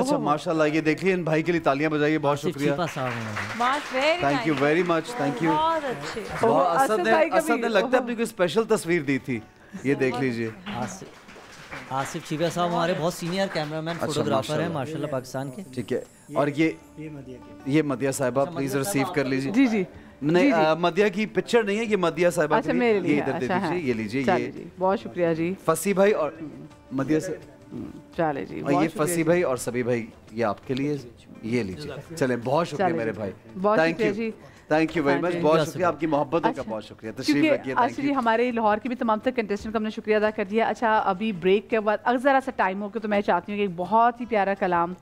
اچھا ماشاءاللہ, یہ دیکھیے ان بھائی کے لیے تالیاں بجائیے, بہت شکریہ. Thank you very much, thank you. Asad نے لگتا ہے اپنی کوئی اسپیشل تصویر دی تھی, یہ دیکھ لیجئے. آصف چیویا صاحب ہمارے بہت سینئر کیمرامین فوٹوگرافر ہیں ماشاءاللہ پاکستان کے. ٹھیک ہے, اور یہ مدیہ صاحبہ پلیز ریسیو کر لیجئے. جی جی نہیں, مدیہ کی پکچر نہیں ہے, یہ مدیہ صاحبہ کے لیے, یہ ادھر دے دیجئے, یہ لیجئے. یہ بہت شکریہ جی. فصیح بھائی اور مدیہ سے, چلے جی, یہ فصیح بھائی اور سبی بھائی یہ آپ کے لیے, یہ لیجئے. چلیں, بہت شکریہ میرے بھائی, تھینک یو ویری مچ, بہت شکریہ آپ کی محبتوں کا, بہت شکریہ. تشریف رکھیے. ایکچولی ہمارے لاہور کے بھی تمام تر کنٹیسٹنٹ کا ہم نے شکریہ ادا کر دیا. اچھا ابھی بریک کے بعد اگر ذرا سا ٹائم ہو کے تو میں چاہتی ہوں کہ ایک بہت ہی پیارا کلام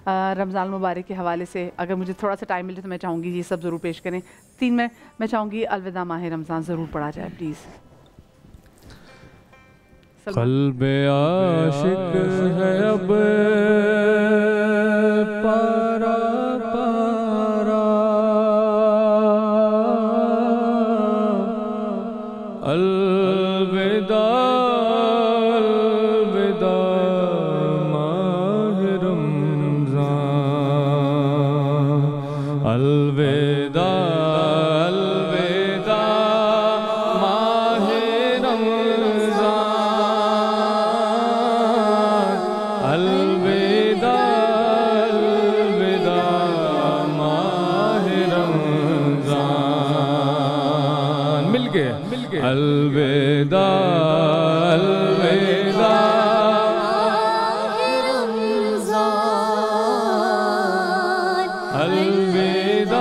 رمضان المبارک کے حوالے سے, اگر مجھے تھوڑا سا ٹائم ملے تو میں چاہوں گی یہ سب ضرور پیش کریں. 3 میں چاہوں گی الوداع ماہ رمضان ضرور پڑھا جائے پلیز. قلب عاشق ہے اب پارا پارا, الوداع الوداع ماہ رمضان, الوداع الوداع ماہ رمضان, الوداع الوداع ماہ رمضان. مل گئے الوداع الوداع الوداع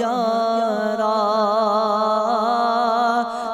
11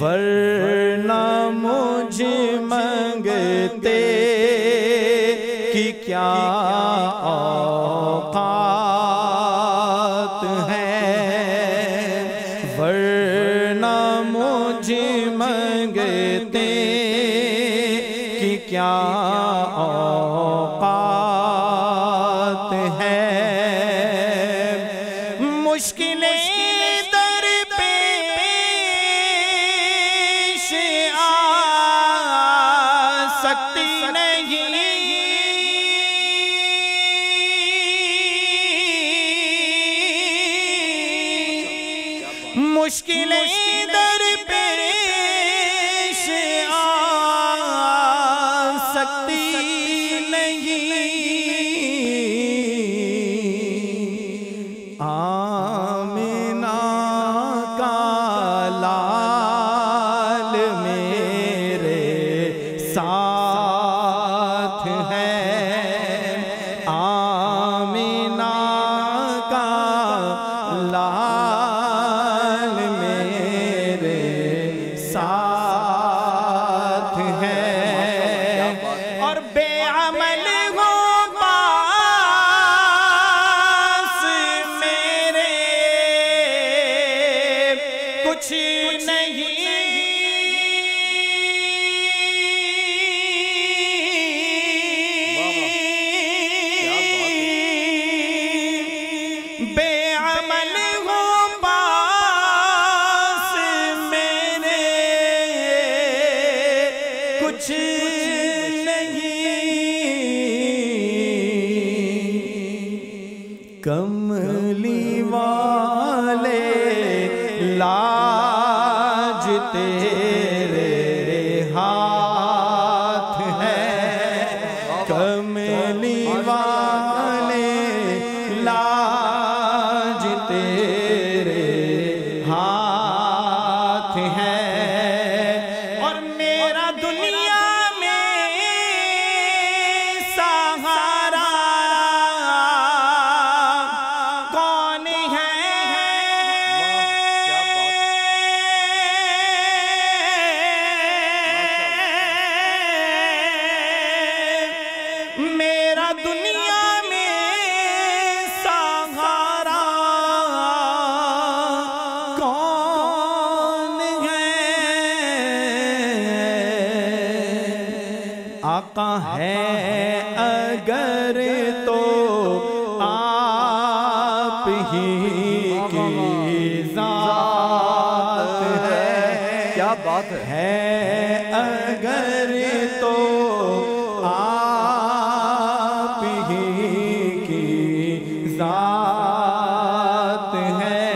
ورنہ مجھ منگتے کی کیا اوقات ہیں، ورنہ مجھ منگتے کی کیا اوقات ہیں، مشکلیں در پیش آ سکتی نہیں، مشکلیں در پیش آ سکتی نہیں، آمنہ کا لال میرے ساتھ ہے، آمنہ کا لال میرے ساتھ ہے، اور بے عمل ہو پاس میرے کچھ نہیں، بے عمل ہو پاس میرے کچھ نہیں، کملی والے لاج تیرے ہاتھ ہے، کملی والے لاج تیرے ہاتھ ہے، اور میرا دنیا میں سہارا کون ہے، میرا دنیا میں سہارا کون ہے، آقا ہے اگر تو آپ ہی کی ذات ہے، کیا بات ہے اگر تو آپ ہی کی ذات ہے،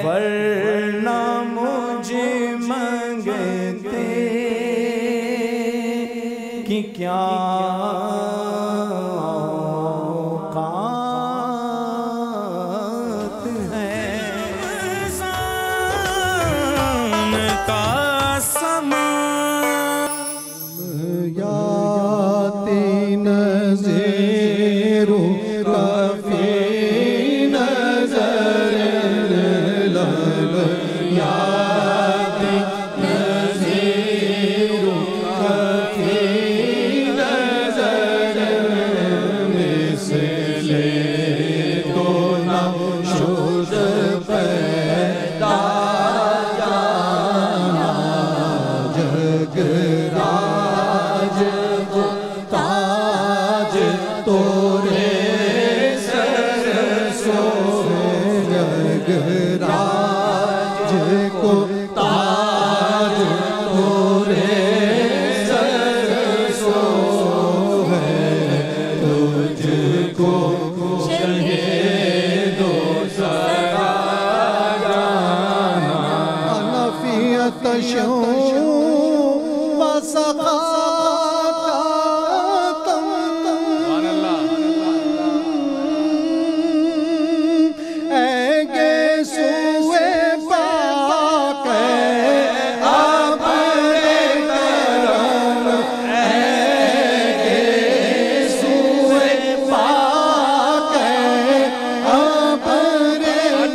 ورنہ مجھ منگتے کہ کیا اوقات ہیں، شان کا یاتی نظیر کافی نظر لال، یاتی نظیر کافی نظر مثل تو نہ شد پیدا جانا، جگ راج کو تاج تورے سر سو، جگ راج کو تاج تورے سر سو ہے، تجھ کو شہید و سرا جانا، انفیت شو وسخاتم اے گے سوئے پاک ابر کرم، اے گے سوئے پاک ابر کرم،